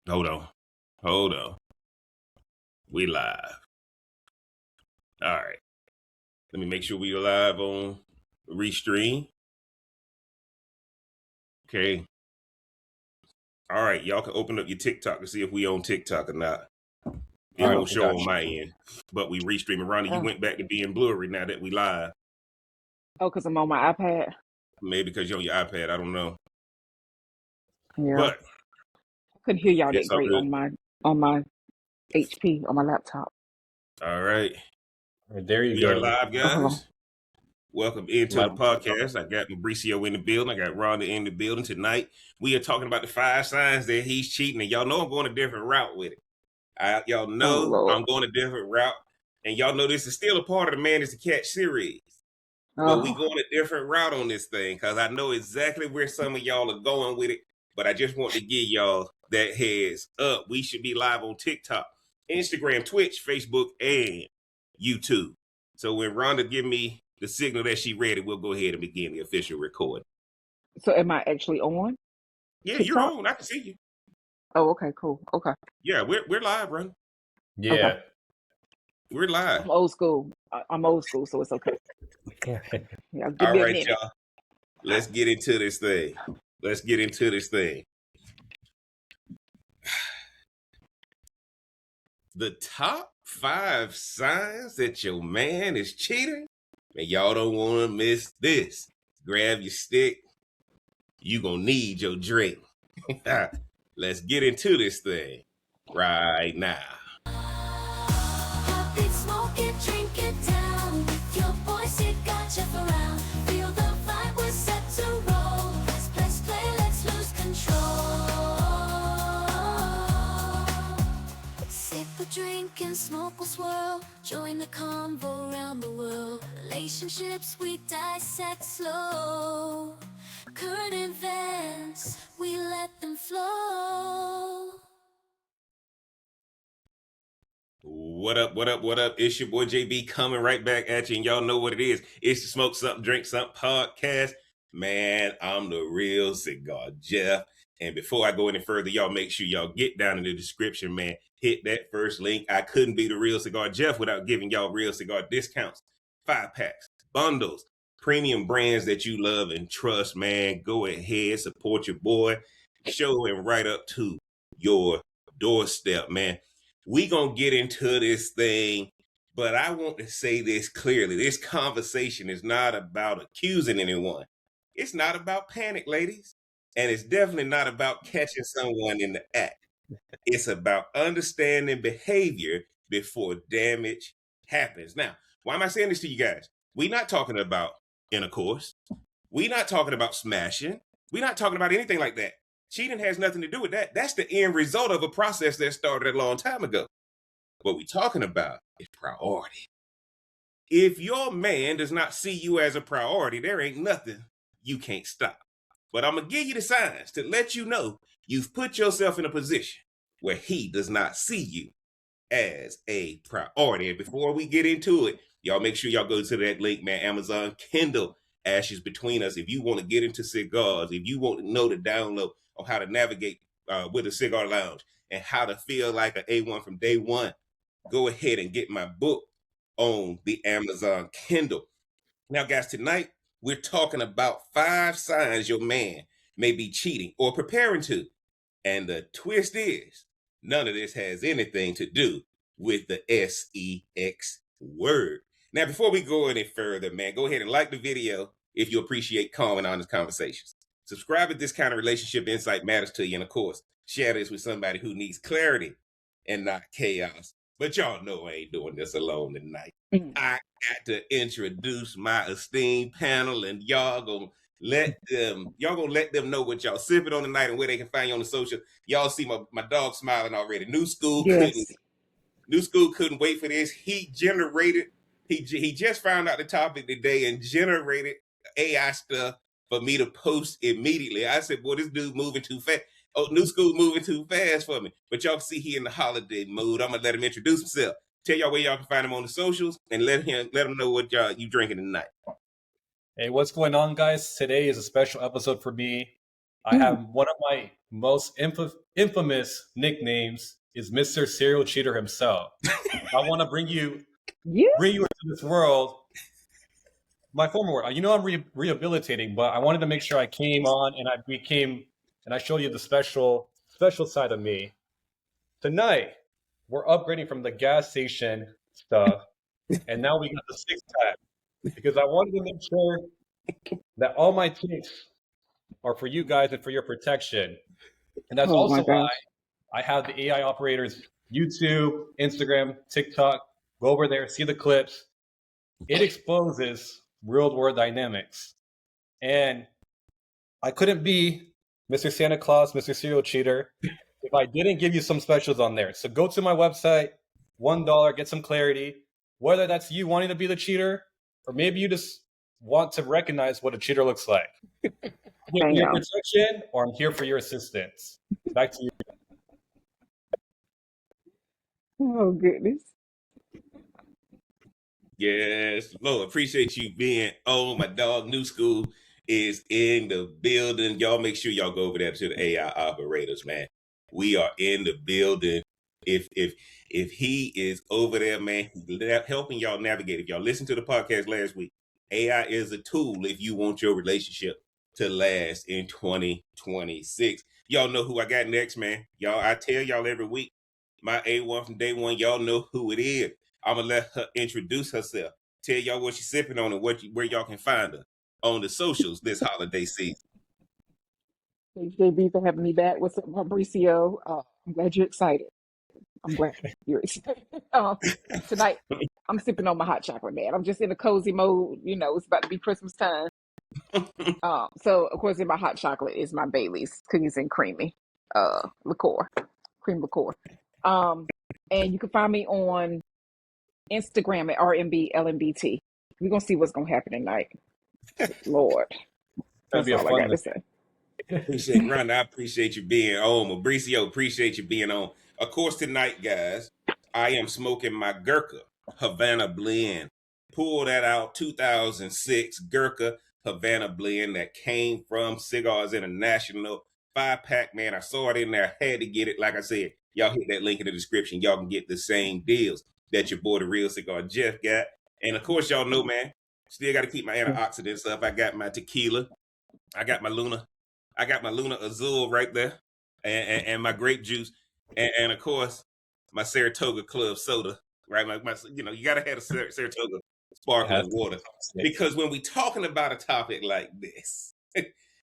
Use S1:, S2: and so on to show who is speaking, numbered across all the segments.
S1: Hold on. Hold on. We live. All right. Let me make sure we are live on Restream. Okay. All right. Y'all can open up your TikTok to see if we on TikTok or not. It won't show on my end, but we restreaming. Ronnie, you went back to being blurry now that we live.
S2: Oh, because I'm on my iPad.
S1: Maybe because you're on your iPad. I don't know.
S2: Yeah.
S1: But
S2: I couldn't hear y'all that
S1: it's all
S2: great
S1: good.
S2: on my HP on my laptop.
S1: All right.
S3: There you
S1: We
S3: go.
S1: are live, guys. Welcome into the
S3: Live.
S1: podcast. I got Mauricio in the building. I got Rhonda in the building tonight. We are talking about the 5 signs that he's cheating, and y'all know I'm going a different route with it. Y'all know
S2: Lord.
S1: I'm going a different route, and y'all know this is still a part of the Man is to Catch series. But we going a different route on this thing because I know exactly where some of y'all are going with it. But I just want to give y'all that heads up. We should be live on TikTok, Instagram, Twitch, Facebook, and YouTube. So when Rhonda give me the signal that she ready, we'll go ahead and begin the official recording.
S2: So am I actually on?
S1: Yeah,
S2: TikTok?
S1: you're on. I can see you.
S2: Oh, okay, cool. Okay.
S1: Yeah, we're live, Rhonda.
S3: Yeah.
S2: Okay.
S1: We're live.
S2: I'm old school. I'm old school, so it's okay. Yeah, give
S1: All
S2: me a
S1: right,
S2: minute.
S1: y'all. Let's get into this thing. The top 5 signs that your man is cheating, and y'all don't want to miss this. Grab your stick. You gonna need your drink. Let's get into this thing right now.
S4: Heartbeat, smoke it, drink it down. With your voice, it got Jeff around. Feel the vibe, we're set to roll. Press play, let's lose control. Sip a drink and smoke will swirl. Join the convo around the world. Relationships we dissect slow. Current events, we let them flow.
S1: What up? It's your boy JB coming right back at you, and y'all know what it is. It's the Smoke Something, Drink Something podcast. Man, I'm the real Cigar Jeff. And before I go any further, y'all make sure y'all get down in the description, man. Hit that first link. I couldn't be the real Cigar Jeff without giving y'all real cigar discounts, 5-packs, bundles, premium brands that you love and trust, man. Go ahead, support your boy. Show him right up to your doorstep, man. We gonna get into this thing, but I want to say this clearly. This conversation is not about accusing anyone. It's not about panic, ladies. And it's definitely not about catching someone in the act. It's about understanding behavior before damage happens. Now, why am I saying this to you guys? We're not talking about intercourse. We're not talking about smashing. We're not talking about anything like that. Cheating has nothing to do with that. That's the end result of a process that started a long time ago. What we're talking about is priority. If your man does not see you as a priority, there ain't nothing you can't stop. But I'm going to give you the signs to let you know you've put yourself in a position where he does not see you as a priority. And before we get into it, y'all make sure y'all go to that link, man. Amazon Kindle, Ashes Between Us. If you want to get into cigars, if you want to know the download on how to navigate with a cigar lounge and how to feel like an A1 from day one, go ahead and get my book on the Amazon Kindle. Now, guys, tonight we're talking about 5 signs your man may be cheating or preparing to. And the twist is, none of this has anything to do with the SEX word. Now, before we go any further, man, go ahead and like the video if you appreciate calm and honest conversations. Subscribe if this kind of relationship insight matters to you. And of course, share this with somebody who needs clarity and not chaos. But y'all know I ain't doing this alone tonight. I got to introduce my esteemed panel, and y'all gonna let them know what y'all sipping on tonight and where they can find you on the social. Y'all see my dog smiling already. New School couldn't wait for this. He just found out the topic today and generated AI stuff for me to post immediately. I said, boy, this dude moving too fast. Oh, New School moving too fast for me. But y'all can see he in the holiday mood. I'm gonna let him introduce himself. Tell y'all where y'all can find him on the socials and let him know what you drinking tonight.
S3: Hey, what's going on, guys? Today is a special episode for me. I have one of my most infamous nicknames is Mr. Serial Cheater himself. I want to bring you
S2: Yeah.
S3: into this world. My former world. You know, I'm rehabilitating, but I wanted to make sure I came on and I showed you the special side of me. Tonight, we're upgrading from the gas station stuff, and now we got the 6-pack because I wanted to make sure that all my tips are for you guys and for your protection. And that's
S2: Oh my
S3: also why
S2: gosh.
S3: I have the AI operators YouTube, Instagram, TikTok. Go over there, see the clips. It exposes real world dynamics. And I couldn't be Mr. Santa Claus, Mr. Serial Cheater, if I didn't give you some specials on there. So go to my website, $1, get some clarity. Whether that's you wanting to be the cheater, or maybe you just want to recognize what a cheater looks like. I'm here for your
S2: Bam.
S3: protection, or I'm here for your assistance. Back to you.
S2: Oh goodness.
S1: Yes, Lord, appreciate you being on. My dog, New School, is in the building. Y'all make sure y'all go over there to the AI operators, man. We are in the building. If he is over there, man, helping y'all navigate. If y'all listened to the podcast last week, AI is a tool if you want your relationship to last in 2026. Y'all know who I got next, man. Y'all, I tell y'all every week, my A1 from day one, y'all know who it is. I'm gonna let her introduce herself, tell y'all what she's sipping on and where y'all can find her on the socials this holiday season.
S2: Thanks, JB, for having me back. What's up, Mauricio? I'm glad you're excited. I'm glad you're excited. Tonight, I'm sipping on my hot chocolate, man. I'm just in a cozy mode. You know, it's about to be Christmas time. So, of course, in my hot chocolate is my Bailey's cookies and creamy liqueur, cream liqueur. Um, and you can find me on Instagram at RMBLMBT. We're going to see what's going to happen tonight. Lord,
S3: It's gonna
S2: that's
S3: be a
S2: all I
S3: fun
S2: got to say.
S1: Appreciate Rhonda. I appreciate you being on. Mauricio, appreciate you being on. Of course, tonight, guys, I am smoking my Gurkha Havana blend. Pull that out, 2006 Gurkha Havana blend that came from Cigars International 5-pack. Man, I saw it in there. I had to get it. Like I said, y'all hit that link in the description. Y'all can get the same deals that your boy, the Real Cigar Jeff, got. And of course, y'all know, man, still got to keep my antioxidants up. I got my tequila. I got my Luna Azul right there, and my grape juice, and of course my Saratoga Club soda. Right, you gotta have a Saratoga sparkling water because when we talking about a topic like this,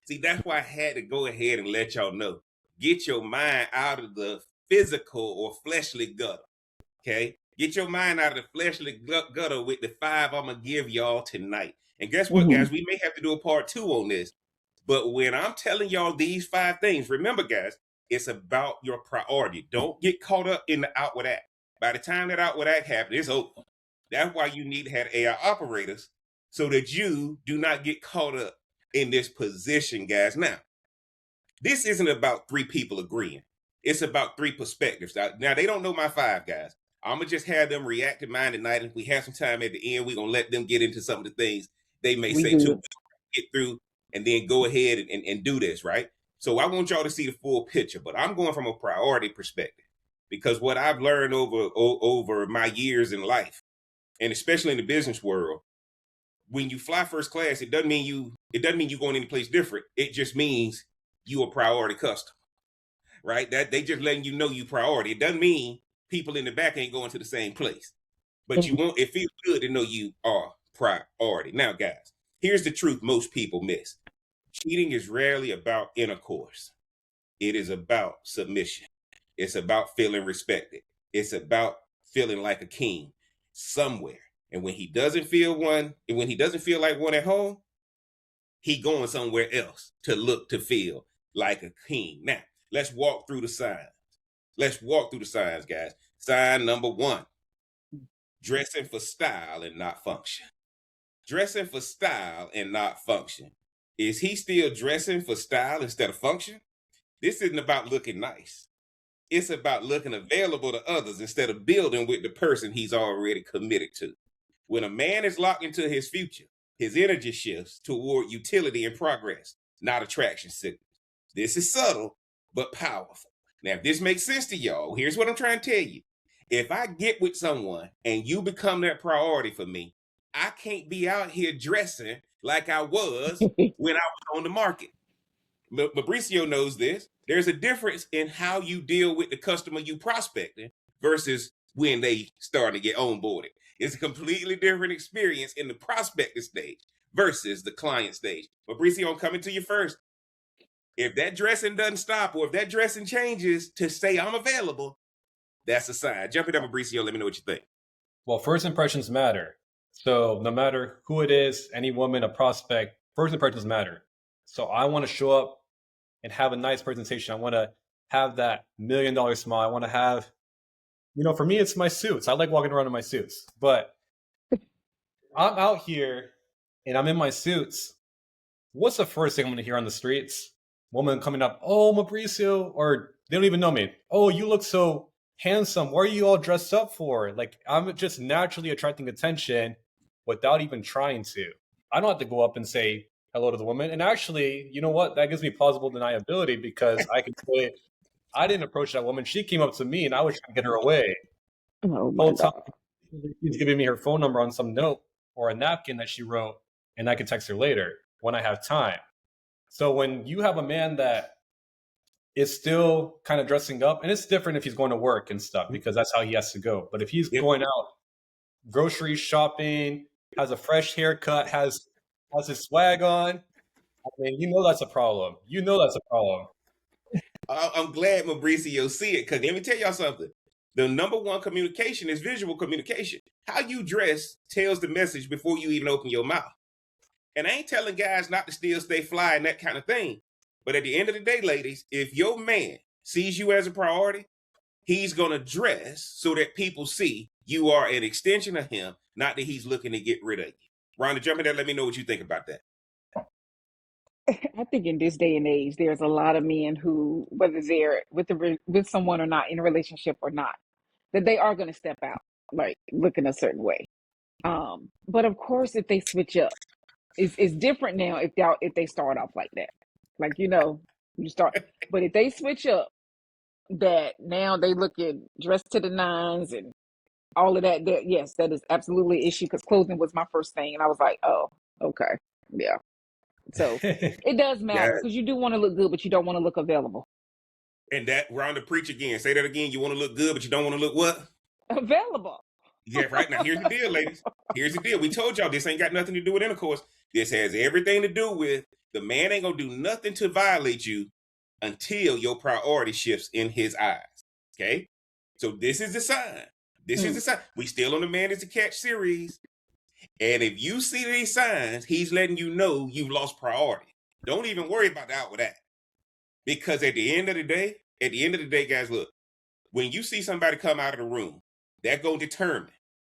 S1: see that's why I had to go ahead and let y'all know. Get your mind out of the physical or fleshly gutter. Okay, get your mind out of the fleshly gutter with the 5 I'm gonna give y'all tonight. And guess what,
S2: Mm-hmm.
S1: guys? We may have to do a part 2 on this. But when I'm telling y'all these 5 things, remember, guys, it's about your priority. Don't get caught up in the outward act. By the time that outward act happens, it's over. That's why you need to have AI operators so that you do not get caught up in this position, guys. Now, this isn't about 3 people agreeing. It's about 3 perspectives. Now they don't know my 5, guys. I'm going to just have them react to mine tonight. And if we have some time at the end, we're going to let them get into some of the things they may
S2: We
S1: say too.
S2: good.
S1: Get through and then go ahead and do this, right? So I want y'all to see the full picture, but I'm going from a priority perspective because what I've learned over my years in life, and especially in the business world, when you fly first class, it doesn't mean you going any place different. It just means you a priority customer, right? That they just letting you know you priority. It doesn't mean people in the back ain't going to the same place, but it feels good to know you are priority. Now, guys, here's the truth most people miss. Cheating is rarely about intercourse. It is about submission. It's about feeling respected. It's about feeling like a king somewhere. And when he doesn't feel like one at home, he going somewhere else to look to feel like a king. Now, let's walk through the signs. Guys. Sign number 1, dressing for style and not function. Dressing for style and not function. Is he still dressing for style instead of function? This isn't about looking nice. It's about looking available to others instead of building with the person he's already committed to. When a man is locked into his future, his energy shifts toward utility and progress, not attraction signals. This is subtle, but powerful. Now, if this makes sense to y'all, here's what I'm trying to tell you. If I get with someone and you become that priority for me, I can't be out here dressing like I was when I was on the market. Mauricio knows this. There's a difference in how you deal with the customer you prospecting versus when they start to get onboarded. It's a completely different experience in the prospecting stage versus the client stage. Mauricio, I'm coming to you first. If that dressing doesn't stop or if that dressing changes to say I'm available, that's a sign. Jump it up, Mauricio. Let me know what you think.
S3: Well, first impressions matter. So no matter who it is, any woman, a prospect, first impressions matter. So I want to show up and have a nice presentation. I want to have that $1 million smile. I want to have, for me, it's my suits. I like walking around in my suits. But I'm out here and I'm in my suits. What's the first thing I'm going to hear on the streets? Woman coming up, oh, Mauricio, or they don't even know me. Oh, you look so handsome. What are you all dressed up for? Like, I'm just naturally attracting attention without even trying to. I don't have to go up and say hello to the woman. And actually, you know what? That gives me plausible deniability because I can say, I didn't approach that woman. She came up to me and I was trying to get her away.
S2: Oh
S3: The
S2: my
S3: whole time,
S2: God.
S3: she's giving me her phone number on some note or a napkin that she wrote, and I can text her later when I have time. So when you have a man that is still kind of dressing up, and it's different if he's going to work and stuff because that's how he has to go. But if he's going out grocery shopping, has a fresh haircut, has his swag on, I mean, that's a problem. That's a problem.
S1: I'm glad Mauricio see it, because let me tell y'all something. The number one communication is visual communication. How you dress tells the message before you even open your mouth. And I ain't telling guys not to still stay fly and that kind of thing. But at the end of the day, ladies, if your man sees you as a priority, he's going to dress so that people see you are an extension of him, not that he's looking to get rid of you. Rhonda, jump in there. Let me know what you think about that.
S2: I think in this day and age, there's a lot of men who, whether they're with someone or not, in a relationship or not, that they are going to step out, like looking a certain way. But of course, if they switch up, it's different now. If they start off like that, like you start. But if they switch up, that now they looking dressed to the nines and all of that. Yes, that is absolutely an issue because clothing was my first thing, and I was like, oh, okay, yeah. So it does matter because you do want to look good, but you don't want to look available.
S1: And that, Rhonda, preach again. Say that again. You want to look good, but you don't want to look what?
S2: Available.
S1: Yeah, right. Now, here's the deal, ladies. Here's the deal. We told y'all this ain't got nothing to do with intercourse. This has everything to do with the man ain't going to do nothing to violate you until your priority shifts in his eyes. Okay? So this is the sign. This is the sign. We still on the Man is to Catch series. And if you see these signs, he's letting you know you've lost priority. Don't even worry about the outward act. Because at the end of the day, guys, look, when you see somebody come out of the room, that gonna determine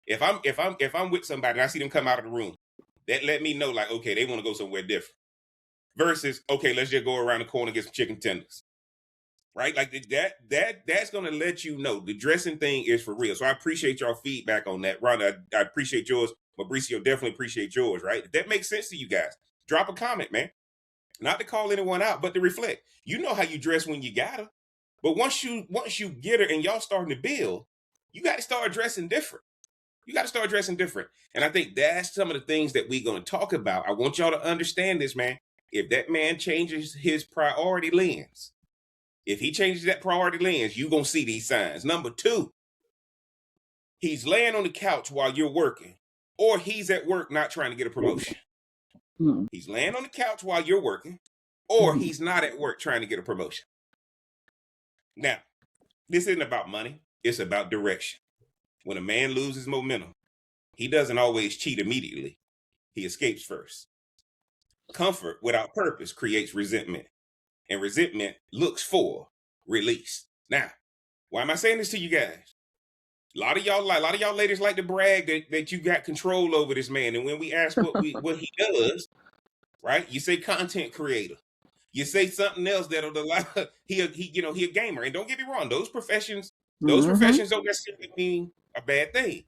S1: if I'm with somebody and I see them come out of the room, that let me know like, okay, they want to go somewhere different. Versus, okay, let's just go around the corner and get some chicken tenders. Right? Like that's gonna let you know the dressing thing is for real. So I appreciate y'all feedback on that. Rhonda, I appreciate yours. Mauricio, definitely appreciate yours, right? If that makes sense to you guys, drop a comment, man. Not to call anyone out, but to reflect. You know how you dress when you got her. But once you get her and y'all starting to build, you got to start dressing different. You got to start dressing different. And I think that's some of the things that we're going to talk about. I want y'all to understand this, man. If that man changes his priority lens, if he changes that priority lens, you're going to see these signs. Number 2, he's laying on the couch while you're working, or he's at work not trying to get a promotion. He's laying on the couch while you're working, or he's not at work trying to get a promotion. Now, this isn't about money. It's about direction. When a man loses momentum, he doesn't always cheat immediately. He escapes first. Comfort without purpose creates resentment, and resentment looks for release. Now, why am I saying this to you guys? A lot of y'all ladies like to brag that you got control over this man. And when we ask what he does, right? You say content creator. You say something else that'll allow he a gamer. And don't get me wrong, those professions don't necessarily mean a bad thing.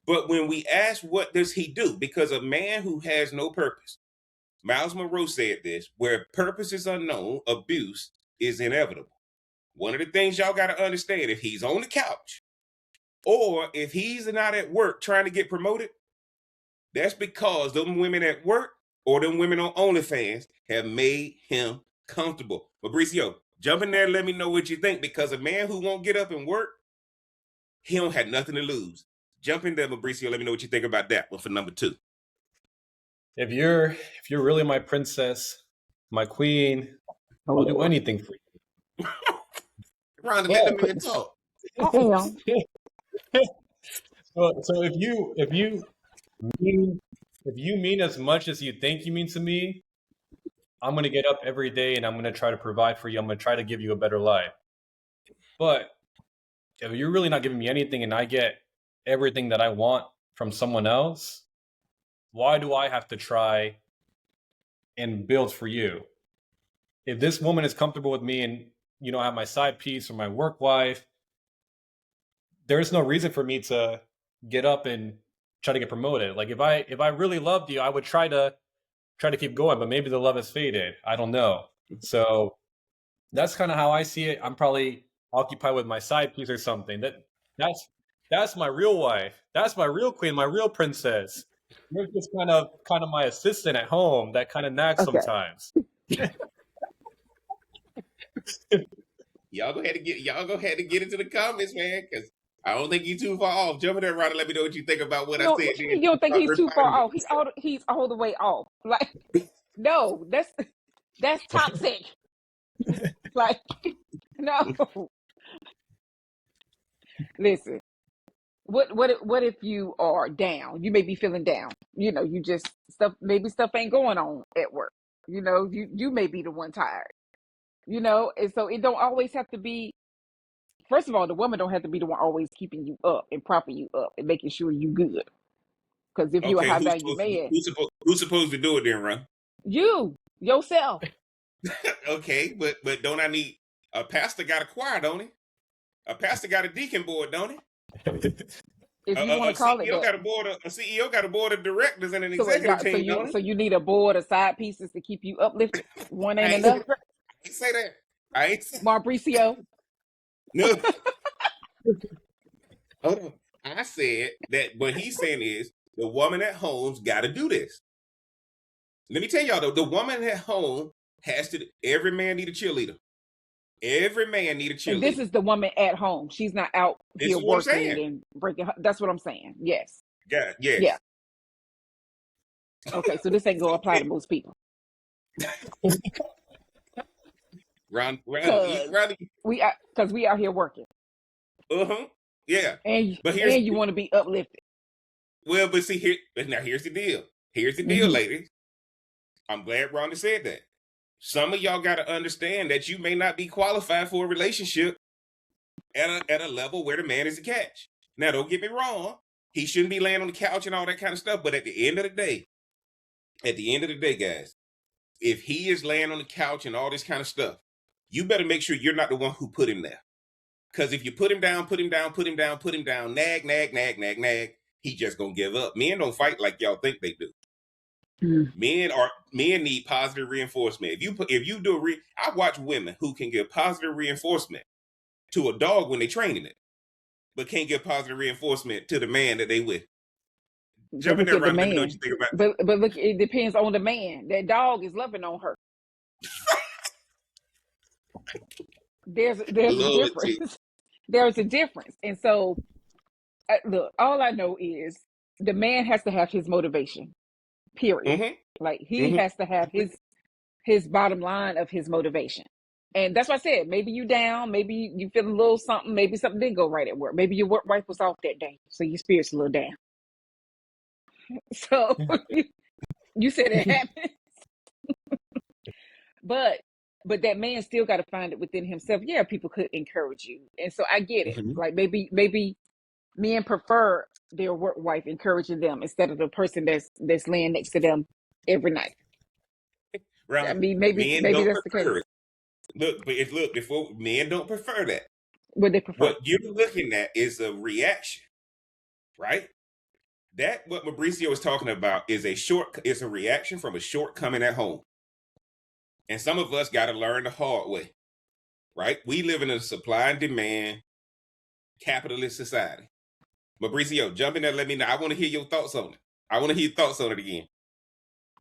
S1: But when we ask what does he do, because a man who has no purpose, Miles Monroe said this: where purpose is unknown, abuse is inevitable. One of the things y'all got to understand, if he's on the couch or if he's not at work trying to get promoted, that's because them women at work or them women on OnlyFans have made him comfortable. Fabricio, jump in there and let me know what you think, because a man who won't get up and work, he don't have nothing to lose. Jump in there, Fabricio. Let me know what you think about that one for number 2.
S3: If you're really my princess, my queen,
S2: Oh,
S3: I'll do
S2: Lord.
S3: anything for you.
S1: Ron, let the man talk.
S2: Damn.
S3: So if you mean as much as you think you mean to me, I'm gonna get up every day and I'm gonna try to provide for you. I'm gonna try to give you a better life. But if you're really not giving me anything and I get everything that I want from someone else, why do I have to try and build for you? If this woman is comfortable with me and I have my side piece or my work wife, there's no reason for me to get up and try to get promoted. Like if I really loved you, I would try to keep going, but maybe the love has faded. I don't know. So that's kind of how I see it. I'm probably occupied with my side piece or something. That's my real wife. That's my real queen, my real princess. You're just kind of my assistant at home that kind of nags
S2: Okay.
S3: sometimes.
S1: Y'all go ahead and get into the comments, man, because I don't think you too far off. Jump in there, Ron, and let me know what you think about what I
S2: No,
S1: said.
S2: what you mean you don't think he's too far off? He's all the way off. Like, no, that's toxic. Like, no. Listen, what if you are down? You may be feeling down. You just maybe stuff ain't going on at work. You may be the one tired. And so it don't always have to be. First of all, the woman don't have to be the one always keeping you up and propping you up and making sure you good. Because if you're a
S1: Okay,
S2: high value man,
S1: who's supposed to do it then, Ron?
S2: you yourself.
S1: Okay, but don't I need a pastor? Got a choir, don't he? A pastor got a deacon board, don't he?
S2: If you want to call it
S1: CEO
S2: that.
S1: a CEO got a board of directors and an
S2: So
S1: executive team, don't
S2: so you need a board of side pieces to keep you uplifted. One
S1: I
S2: ain't
S1: ain't say
S2: enough.
S1: that. I ain't say that. I ain't say
S2: Mauricio.
S1: no. Hold on. I said that what he's saying is the woman at home's got to do this. Let me tell y'all though, the woman at home has to. Every man need a cheerleader. Every man need a cheerleader.
S2: And this is the woman at home. She's not out
S1: This
S2: here
S1: is what I'm
S2: working
S1: saying.
S2: and breaking. That's what I'm saying. Yes.
S1: Yeah. Yes.
S2: Yeah. Okay. So this ain't gonna apply to most people.
S1: Ron,
S2: Because we out here working.
S1: Yeah.
S2: And
S1: But
S2: you want to be uplifted.
S1: Well, but see here. Now here's the deal. Here's the deal, ladies. I'm glad Rhonda said that. Some of y'all got to understand that you may not be qualified for a relationship at a level where the man is a catch. Now, don't get me wrong. He shouldn't be laying on the couch and all that kind of stuff. But at the end of the day, guys, if he is laying on the couch and all this kind of stuff, you better make sure you're not the one who put him there. Because if you put him down, nag, he just gonna give up. Men don't fight like y'all think they do. Men need positive reinforcement. If you do I watch women who can give positive reinforcement to a dog when they're training it, but can't give positive reinforcement to the man that they with. Jump in there, Ron. Let me know what you think about that.
S2: But look, it depends on the man. That dog is loving on her. There's a difference. There's a difference. And so, look, all I know is the man has to have his motivation. Period. Like he has to have his bottom line of his motivation. And that's what I said. Maybe you down, maybe you feel a little something, maybe something didn't go right at work. Maybe your work wife was off that day, so your spirit's a little down. So you said it happened. But that man still got to find it within himself. Yeah, people could encourage you. And so I get it. Like maybe men prefer their work wife encouraging them instead of the person that's laying next to them every night.
S1: Ron,
S2: I mean, maybe that's the case.
S1: Before men don't prefer that.
S2: What they prefer.
S1: What you're looking at is a reaction, right? That what Mauricio is talking about is it's a reaction from a shortcoming at home. And some of us got to learn the hard way, right? We live in a supply and demand capitalist society. Mauricio, jump in there, let me know. I want to hear your thoughts on it. I want to hear your thoughts on it again.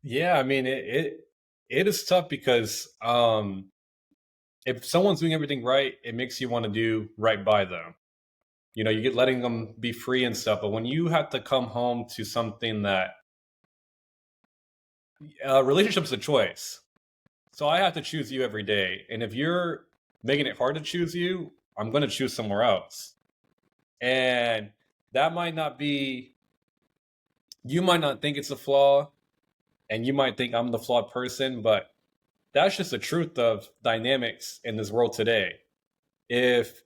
S3: Yeah, I mean it is tough because if someone's doing everything right, it makes you want to do right by them. You know, you get letting them be free and stuff, but when you have to come home to something that relationship's a choice. So I have to choose you every day. And if you're making it hard to choose you, I'm going to choose somewhere else. And that might not be, you might not think it's a flaw, and you might think I'm the flawed person, but that's just the truth of dynamics in this world today. If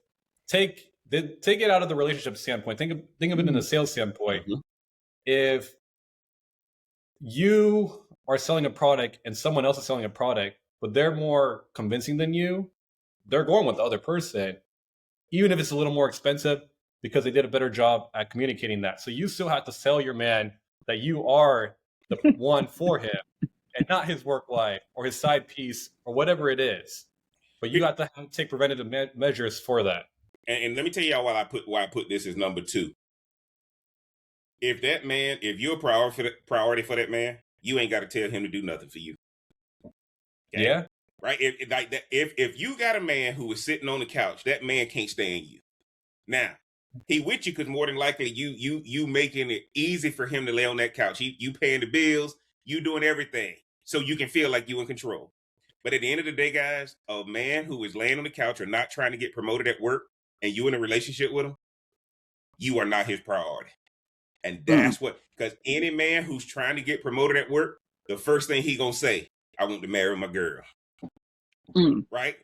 S3: take it out of the relationship standpoint, think of it in a sales standpoint.
S1: Mhm.
S3: If you are selling a product and someone else is selling a product, but they're more convincing than you, they're going with the other person, even if it's a little more expensive, because they did a better job at communicating that. So you still have to sell your man that you are the one for him and not his work life or his side piece or whatever it is. But you have to take preventative measures for that.
S1: And let me tell y'all why I put this as number 2. If that man, if you're a priority for that man, you ain't got to tell him to do nothing for you. Okay?
S3: Yeah.
S1: Right? If you got a man who is sitting on the couch, that man can't stand you. Now, he with you because more than likely you making it easy for him to lay on that couch. You paying the bills, you doing everything, so you can feel like you in control. But at the end of the day, guys, a man who is laying on the couch or not trying to get promoted at work, and you in a relationship with him, you are not his priority. And that's what, because any man who's trying to get promoted at work, the first thing he gonna say, I want to marry my girl. Right?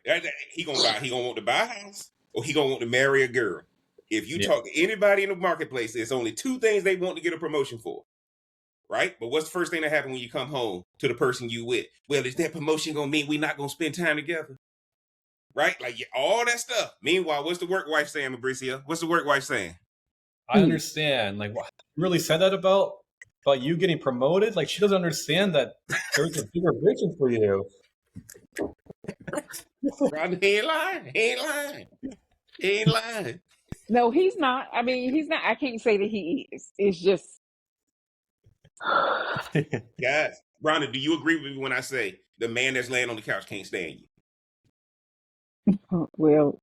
S1: He gonna want to buy a house, or he gonna want to marry a girl. If you talk to anybody in the marketplace, there's only 2 things they want to get a promotion for. Right? But what's the first thing that happens when you come home to the person you with? Well, is that promotion gonna mean we not gonna spend time together? Right? Like all that stuff. Meanwhile, what's the work wife saying, Mauricio? What's the work wife saying?
S3: I understand. Like, what you really said that about you getting promoted? Like, she doesn't understand that there's a bigger vision for you.
S1: He ain't lying. He ain't lying.
S2: No, he's not. I mean, he's not. I can't say that he is. It's just.
S1: Guys, Rhonda, do you agree with me when I say the man that's laying on the couch can't stand you?
S2: Well,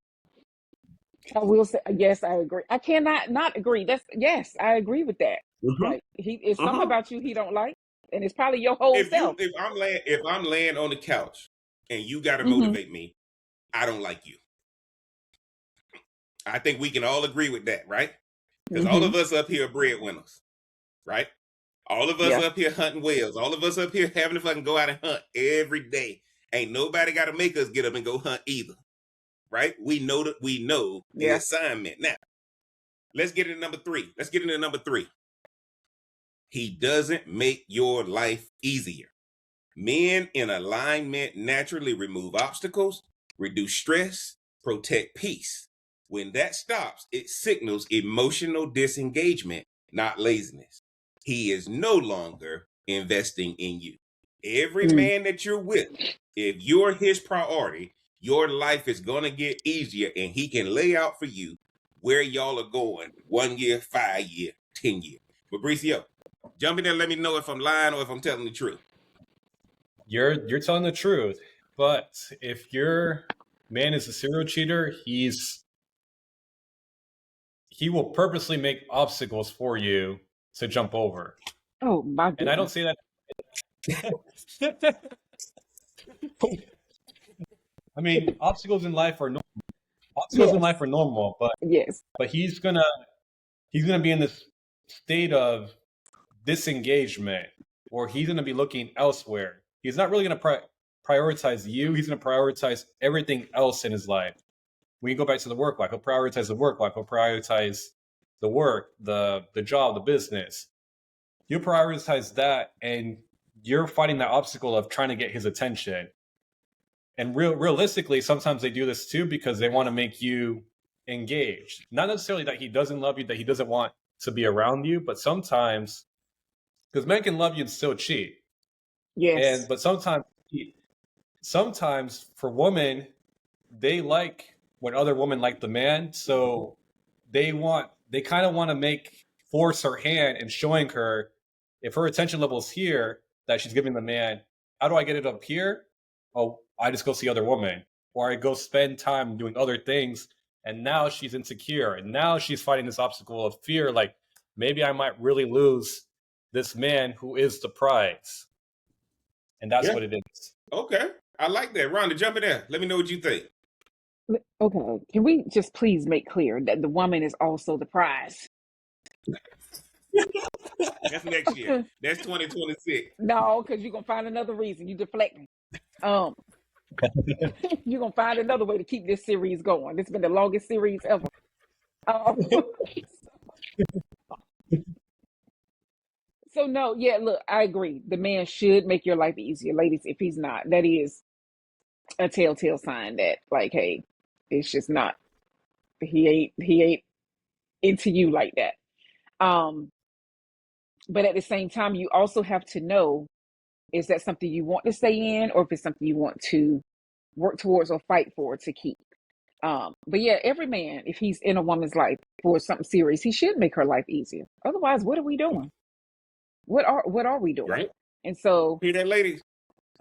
S2: I will say yes. I agree. I cannot not agree. Yes, I agree with that. Like it's something about you he don't like, and it's probably your whole self.
S1: If I'm laying on the couch and you got to motivate me, I don't like you. I think we can all agree with that, right? Because all of us up here are breadwinners, right? All of us up here hunting whales. All of us up here having to fucking go out and hunt every day. Ain't nobody got to make us get up and go hunt either, right? We know the assignment. Now, let's get into number 3. He doesn't make your life easier. Men in alignment naturally remove obstacles, reduce stress, protect peace. When that stops, it signals emotional disengagement, not laziness. He is no longer investing in you. Every man that you're with, if you're his priority, your life is going to get easier, and he can lay out for you where y'all are going 1 year, 5 year, 10 year. Fabricio, jump in there and let me know if I'm lying or if I'm telling the truth.
S3: You're telling the truth. But if your man is a serial cheater, he will purposely make obstacles for you to jump over.
S2: Oh my goodness.
S3: And I don't say that. I mean, obstacles in life are normal, but but he's gonna be in this state of disengagement, or he's gonna be looking elsewhere. He's not really gonna prioritize you. He's gonna prioritize everything else in his life. When you go back to the work life, he'll prioritize the work life. He'll prioritize the work, the job, the business. You prioritize that, and you're fighting that obstacle of trying to get his attention. And realistically, sometimes they do this too because they want to make you engaged. Not necessarily that he doesn't love you, that he doesn't want to be around you, but sometimes, because men can love you and still cheat.
S2: Yes.
S3: But sometimes for women, they like when other women like the man, so they kind of want to force her hand and showing her if her attention level is here that she's giving the man. How do I get it up here? Oh, I just go see other women, or I go spend time doing other things. And now she's insecure, and now she's fighting this obstacle of fear. Like maybe I might really lose this man who is the prize, and that's what it is.
S1: Okay. I like that. Rhonda, jump in there. Let me know what you think.
S2: Okay. Can we just please make clear that the woman is also the prize?
S1: That's next year. That's 2026.
S2: No, because you're gonna find another reason. You deflecting. You're gonna find another way to keep this series going. It's been the longest series ever. So no, yeah, look, I agree. The man should make your life easier, ladies. If he's not, that is a telltale sign that, like, hey, it's just not. He ain't into you like that. But at the same time, you also have to know, is that something you want to stay in, or if it's something you want to work towards or fight for to keep. But yeah, every man, if he's in a woman's life for something serious, he should make her life easier. Otherwise, what are we doing? What are we doing?
S1: Right.
S2: And so,
S1: Hear that, ladies?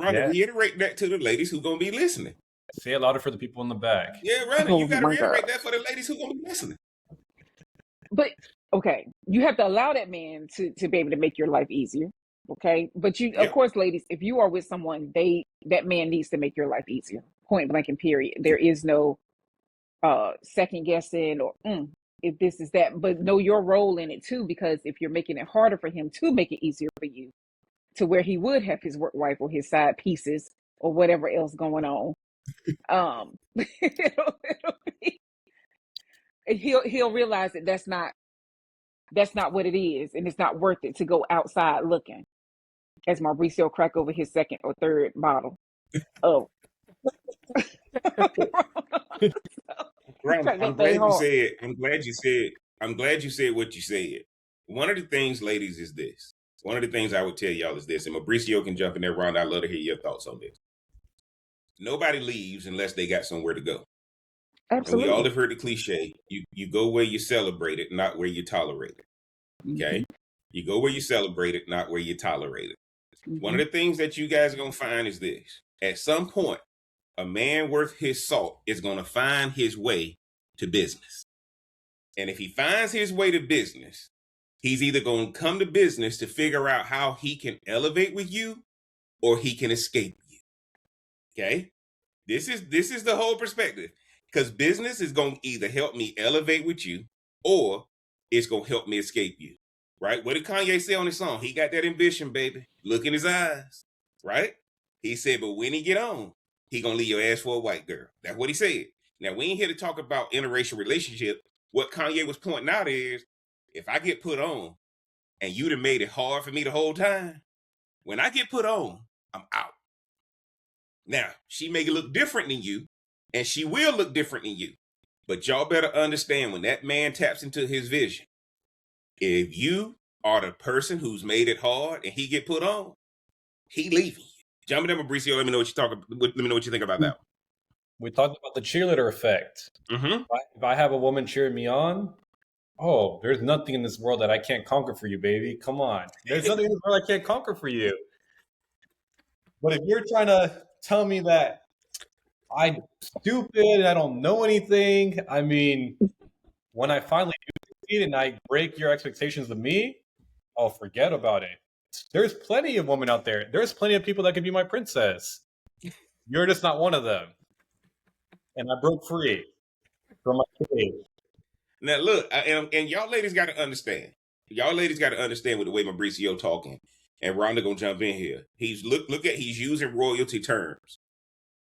S1: Rhonda, reiterate that to the ladies who gonna be listening.
S3: Say it louder for the people in the back.
S1: Yeah, Rhonda,
S2: Oh
S1: you gotta
S2: my God.
S1: reiterate that for the ladies who gonna be listening.
S2: but okay, you have to allow that man to be able to make your life easier. Okay, but you, of course, ladies, if you are with someone, that man needs to make your life easier. Point blank and period. There is no second guessing or if this is that, but know your role in it too, because if you're making it harder for him to make it easier for you, to where he would have his work wife or his side pieces or whatever else going on, he'll realize that that's not what it is, and it's not worth it to go outside looking, as Mauricio crack over his second or third bottle of.
S1: Ron, I'm glad you said what you said. One of the things, ladies, is this. One of the things I would tell y'all is this, and Mauricio can jump in there, Ron. I'd love to hear your thoughts on this. Nobody leaves unless they got somewhere to go.
S2: Absolutely.
S1: And we all have heard the cliche, you go where you celebrate it, not where you tolerate it. Okay? Mm-hmm. You go where you celebrate it, not where you tolerate it. Mm-hmm. One of the things that you guys are going to find is this. At some point, a man worth his salt is going to find his way to business. And if he finds his way to business, he's either going to come to business to figure out how he can elevate with you, or he can escape you. Okay? This is the whole perspective. Because business is going to either help me elevate with you, or it's going to help me escape you. Right? What did Kanye say on his song? He got that ambition, baby. Look in his eyes. Right? He said, but when he get on, he going to leave your ass for a white girl. That's what he said. Now, we ain't here to talk about interracial relationship. What Kanye was pointing out is, if I get put on and you'd have made it hard for me the whole time, when I get put on, I'm out. Now, she may look different than you, and she will look different than you. But y'all better understand, when that man taps into his vision, if you are the person who's made it hard and he get put on, he leaving you. Jump in there, Mauricio. Let me know what you think about that.
S3: We talked about the cheerleader effect.
S1: Mm-hmm.
S3: If I have a woman cheering me on, oh, there's nothing in this world that I can't conquer for you, baby. Come on. There's nothing in this world I can't conquer for you. But if you're trying to tell me that I'm stupid, I don't know anything, I mean, when I finally do succeed and I break your expectations of me, oh, forget about it. There's plenty of women out there. There's plenty of people that can be my princess. You're just not one of them. And I broke free from my cage.
S1: Now, look, and y'all ladies got to understand. Y'all ladies got to understand with the way Mauricio talking. And Rhonda gonna jump in here. He's he's using royalty terms.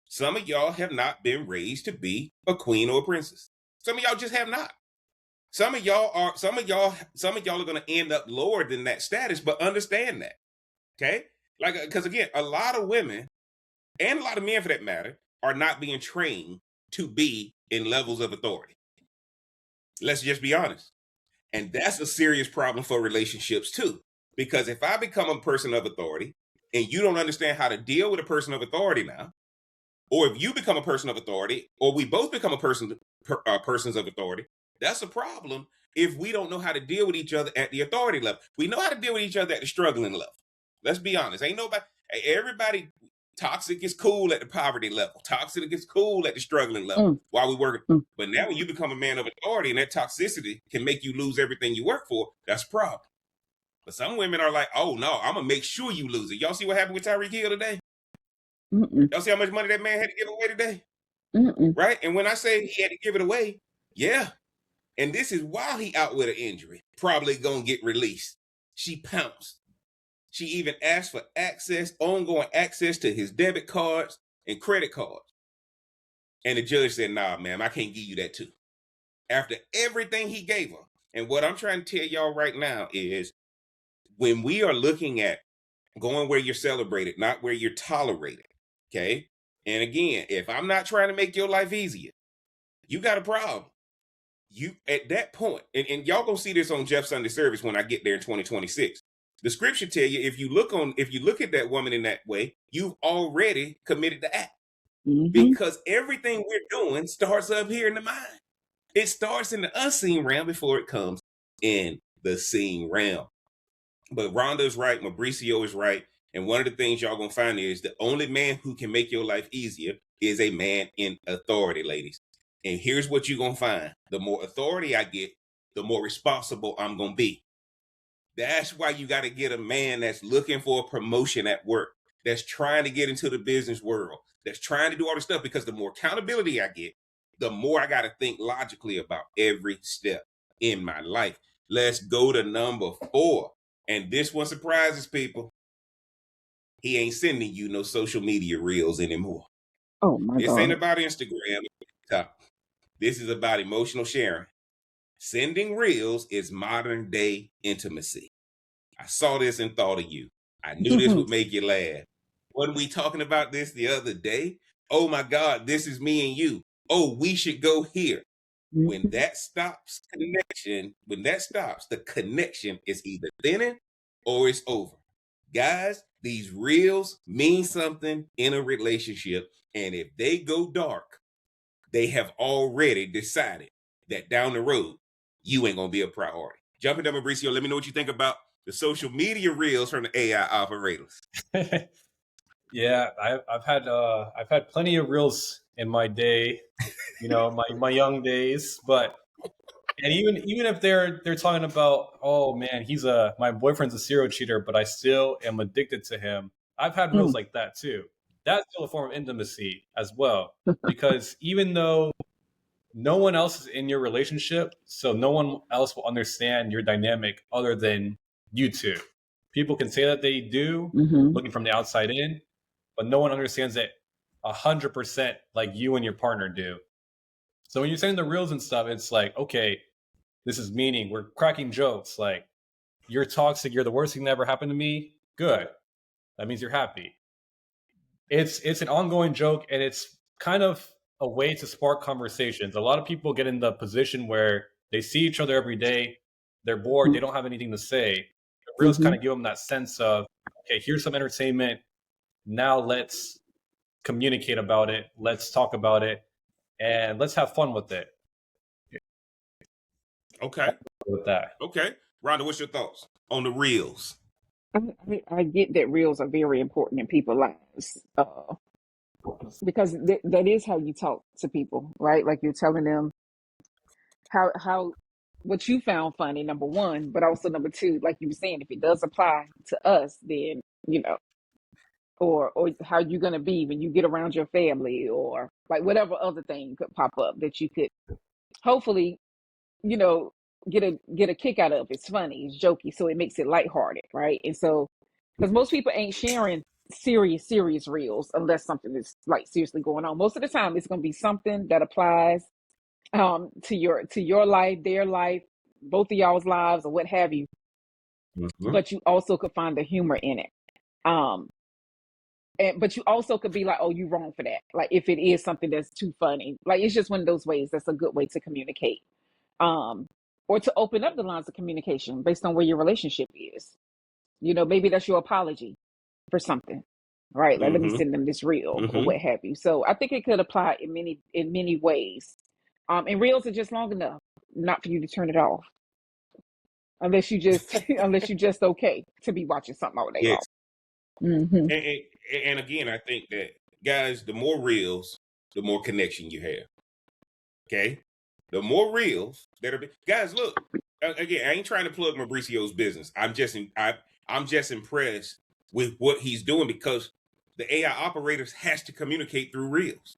S1: Some of y'all have not been raised to be a queen or a princess. Some of y'all just have not. Some of y'all are gonna end up lower than that status, but understand that. Okay? Like, because again, a lot of women and a lot of men for that matter are not being trained to be in levels of authority. Let's just be honest. And that's a serious problem for relationships too. Because if I become a person of authority and you don't understand how to deal with a person of authority now, or if you become a person of authority, or we both become persons of authority, that's a problem if we don't know how to deal with each other at the authority level. We know how to deal with each other at the struggling level. Let's be honest. Ain't nobody, everybody, toxic is cool at the poverty level. Toxic is cool at the struggling level while we work. But now when you become a man of authority and that toxicity can make you lose everything you work for, that's a problem. But some women are like, oh no, I'm going to make sure you lose it. Y'all see what happened with Tyreek Hill today? Y'all see how much money that man had to give away today? Right? And when I say he had to give it away, yeah. And this is while he out with an injury, probably going to get released. She pounced. She even asked for access, ongoing access to his debit cards and credit cards. And the judge said, nah, ma'am, I can't give you that too. After everything he gave her. And what I'm trying to tell y'all right now is when we are looking at going where you're celebrated, not where you're tolerated, okay? And again, if I'm not trying to make your life easier, you got a problem. You at that point, and y'all gonna see this on Jeff Sunday service when I get there in 2026. The scripture tell you if you look at that woman in that way, you've already committed the act. Because everything we're doing starts up here in the mind. It starts in the unseen realm before it comes in the seen realm. But Rhonda is right, Mauricio is right. And one of the things y'all gonna find is the only man who can make your life easier is a man in authority, ladies. And here's what you're gonna find. The more authority I get, the more responsible I'm gonna be. That's why you gotta get a man that's looking for a promotion at work, that's trying to get into the business world, that's trying to do all this stuff, because the more accountability I get, the more I gotta think logically about every step in my life. Let's go to number 4. And this one surprises people. He ain't sending you no social media reels anymore.
S2: Oh my
S1: This
S2: God.
S1: ain't about Instagram. This is about emotional sharing. Sending reels is modern day intimacy. I saw this and thought of you. I knew this would make you laugh. Wasn't we talking about this the other day? Oh my God, this is me and you. Oh, we should go here. When that stops the connection is either thinning or it's over. Guys, these reels mean something in a relationship. And if they go dark, they have already decided that down the road, you ain't going to be a priority. Jumping down, Mauricio, let me know what you think about the social media reels from the AI operators.
S3: Yeah, I've had plenty of reels in my day, my young days. But and even if they're talking about, oh man, my boyfriend's a serial cheater, but I still am addicted to him. I've had reels like that too. That's still a form of intimacy as well, because even though no one else is in your relationship, so no one else will understand your dynamic other than you two. People can say that they do, looking from the outside in, but no one understands it 100% like you and your partner do. So when you're saying the reels and stuff, it's like, okay, this is meaning. We're cracking jokes. Like, you're toxic. You're the worst thing that ever happened to me. Good. That means you're happy. It's an ongoing joke, and it's kind of a way to spark conversations. A lot of people get in the position where they see each other every day. They're bored. They don't have anything to say. The reels kind of give them that sense of, okay, here's some entertainment. Now let's communicate about it. Let's talk about it, and let's have fun with it.
S1: Okay.
S3: With that.
S1: Okay. Rhonda, what's your thoughts on the reels?
S2: I get that reels are very important in people's lives because that is how you talk to people, right? Like you're telling them how what you found funny, number one, but also number two, like you were saying, if it does apply to us, then or how you're gonna be when you get around your family, or like whatever other thing could pop up that you could hopefully you know, get a kick out of. It's funny, it's jokey, so it makes it lighthearted, right? And so, because most people ain't sharing serious reels unless something is like seriously going on. Most of the time, it's going to be something that applies to your life, their life, both of y'all's lives, or what have you. But you also could find the humor in it. But you also could be like, oh, you wrong for that. Like if it is something that's too funny, like it's just one of those ways. That's a good way to communicate. or to open up the lines of communication based on where your relationship is. Maybe that's your apology for something, right? Like, let me
S1: Mm-hmm.
S2: send them this reel or
S1: Mm-hmm.
S2: what have you. So I think it could apply in many ways. And reels are just long enough not for you to turn it off, unless you just unless you just okay to be watching something all day long.
S1: Yes.
S2: Mm-hmm.
S1: And again, I think that, guys, the more reels, the more connection you have. Okay, the more reels that are guys. Look, again, I ain't trying to plug Mauricio's business. I'm just impressed with what he's doing, because the AI operators has to communicate through reels.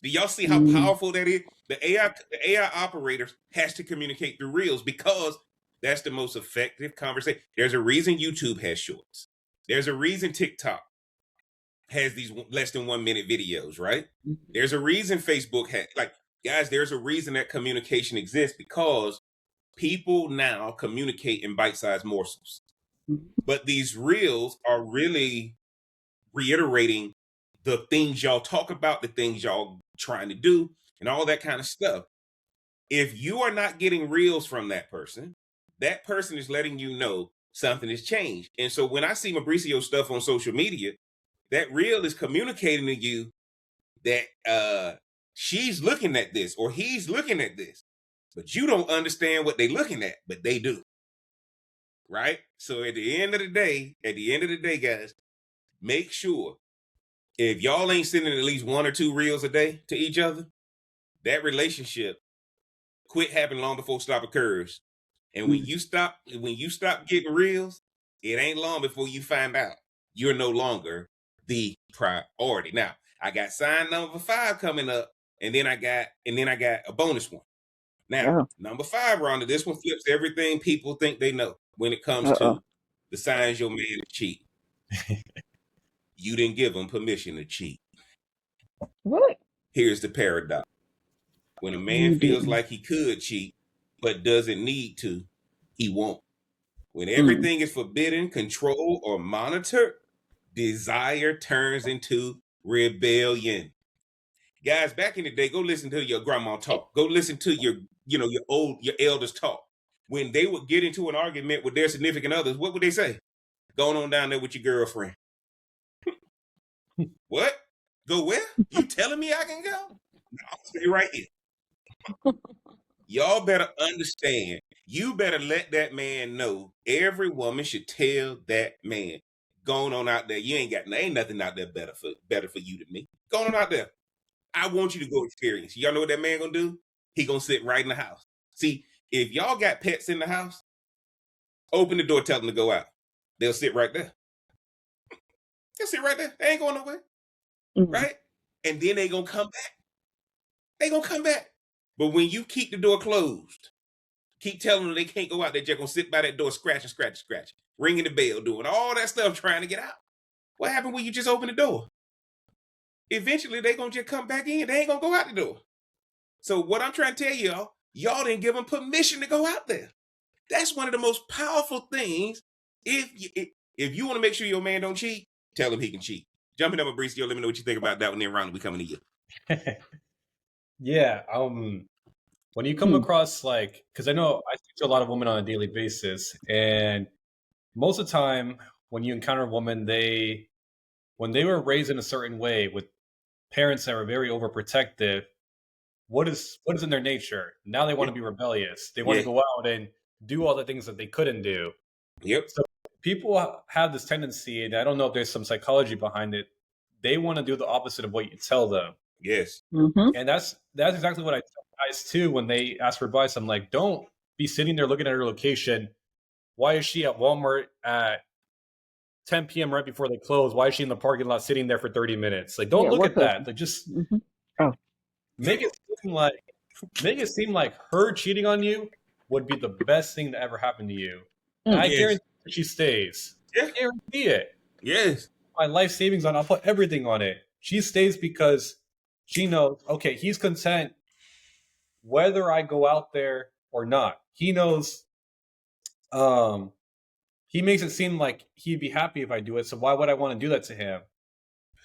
S1: Do y'all see how
S2: Mm-hmm.
S1: powerful that is? The AI operators has to communicate through reels, because that's the most effective conversation. There's a reason YouTube has shorts. There's a reason TikTok has these less than 1 minute videos, right? There's a reason Facebook had, like, guys, there's a reason that communication exists, because people now communicate in bite-sized morsels. But these reels are really reiterating the things y'all talk about, the things y'all trying to do, and all that kind of stuff. If you are not getting reels from that person is letting you know something has changed. And so when I see Mauricio stuff on social media, that reel is communicating to you that she's looking at this or he's looking at this, but you don't understand what they're looking at, but they do. Right? So at the end of the day, guys, make sure, if y'all ain't sending at least 1 or 2 reels a day to each other, that relationship quit happening long before stop occurs. And when you stop getting reels, it ain't long before you find out you're no longer the priority. Now, I got sign number 5 coming up, and then I got a bonus one. Now,
S2: Oh,
S1: number 5, Rhonda, this one flips everything people think they know when it comes
S2: uh-oh.
S1: to the signs your man is cheating. You didn't give him permission to cheat.
S2: What?
S1: Here's the paradox. When a man
S2: You
S1: feels
S2: didn't.
S1: like he could cheat but doesn't need to, he won't. When
S2: Mm.
S1: everything is forbidden, controlled, or monitored, desire turns into rebellion. Guys, back in the day, go listen to your grandma talk. Go listen to your elders talk. When they would get into an argument with their significant others, what would they say? Going on down there with your girlfriend. What? Go where? You telling me I can go? No, I'll stay right here. Y'all better understand. You better let that man know. Every woman should tell that man, going on out there, you ain't nothing out there better for you than me. Going on out there. I want you to go experience. Y'all know what that man gonna do? He gonna sit right in the house. See, if y'all got pets in the house, open the door, tell them to go out. They'll sit right there. They'll sit right there. They ain't going nowhere.
S2: Mm.
S1: Right? And then they gonna come back. They gonna come back. But when you keep the door closed, keep telling them they can't go out, they're just gonna sit by that door, scratching, ringing the bell, doing all that stuff, trying to get out. What happened when you just open the door? Eventually, they gonna just come back in. They ain't gonna go out the door. So what I'm trying to tell y'all didn't give them permission to go out there. That's one of the most powerful things. If you want to make sure your man don't cheat, tell him he can cheat. Jumping up a Mauricio, let me know what you think about that one. Then round we coming to you.
S3: Yeah. When you come
S2: Hmm.
S3: across, like, because I know I speak to a lot of women on a daily basis, and most of the time when you encounter a woman, when they were raised in a certain way with parents that were very overprotective, what is in their nature? Now they want to be rebellious. They want
S1: Yeah.
S3: to go out and do all the things that they couldn't do.
S1: Yep.
S3: So people have this tendency, and I don't know if there's some psychology behind it. They want to do the opposite of what you tell them.
S1: Yes.
S2: Mm-hmm.
S3: And that's exactly what I tell guys too when they ask for advice. I'm like, don't be sitting there looking at her location. Why is she at Walmart at 10 p.m. right before they close? Why is she in the parking lot sitting there for 30 minutes? Like, don't
S2: Yeah,
S3: look
S2: work
S3: at that.
S2: husband.
S3: Like, just
S2: Mm-hmm. Oh.
S3: make it seem like her cheating on you would be the best thing to ever happen to you. And
S2: Mm.
S3: I
S1: Yes.
S3: guarantee she stays.
S1: Yeah.
S3: I guarantee it.
S1: Yes.
S3: My life savings on, I'll put everything on it. She stays because she knows, okay, he's content whether I go out there or not. He knows, he makes it seem like he'd be happy if I do it. So why would I want to do that to him?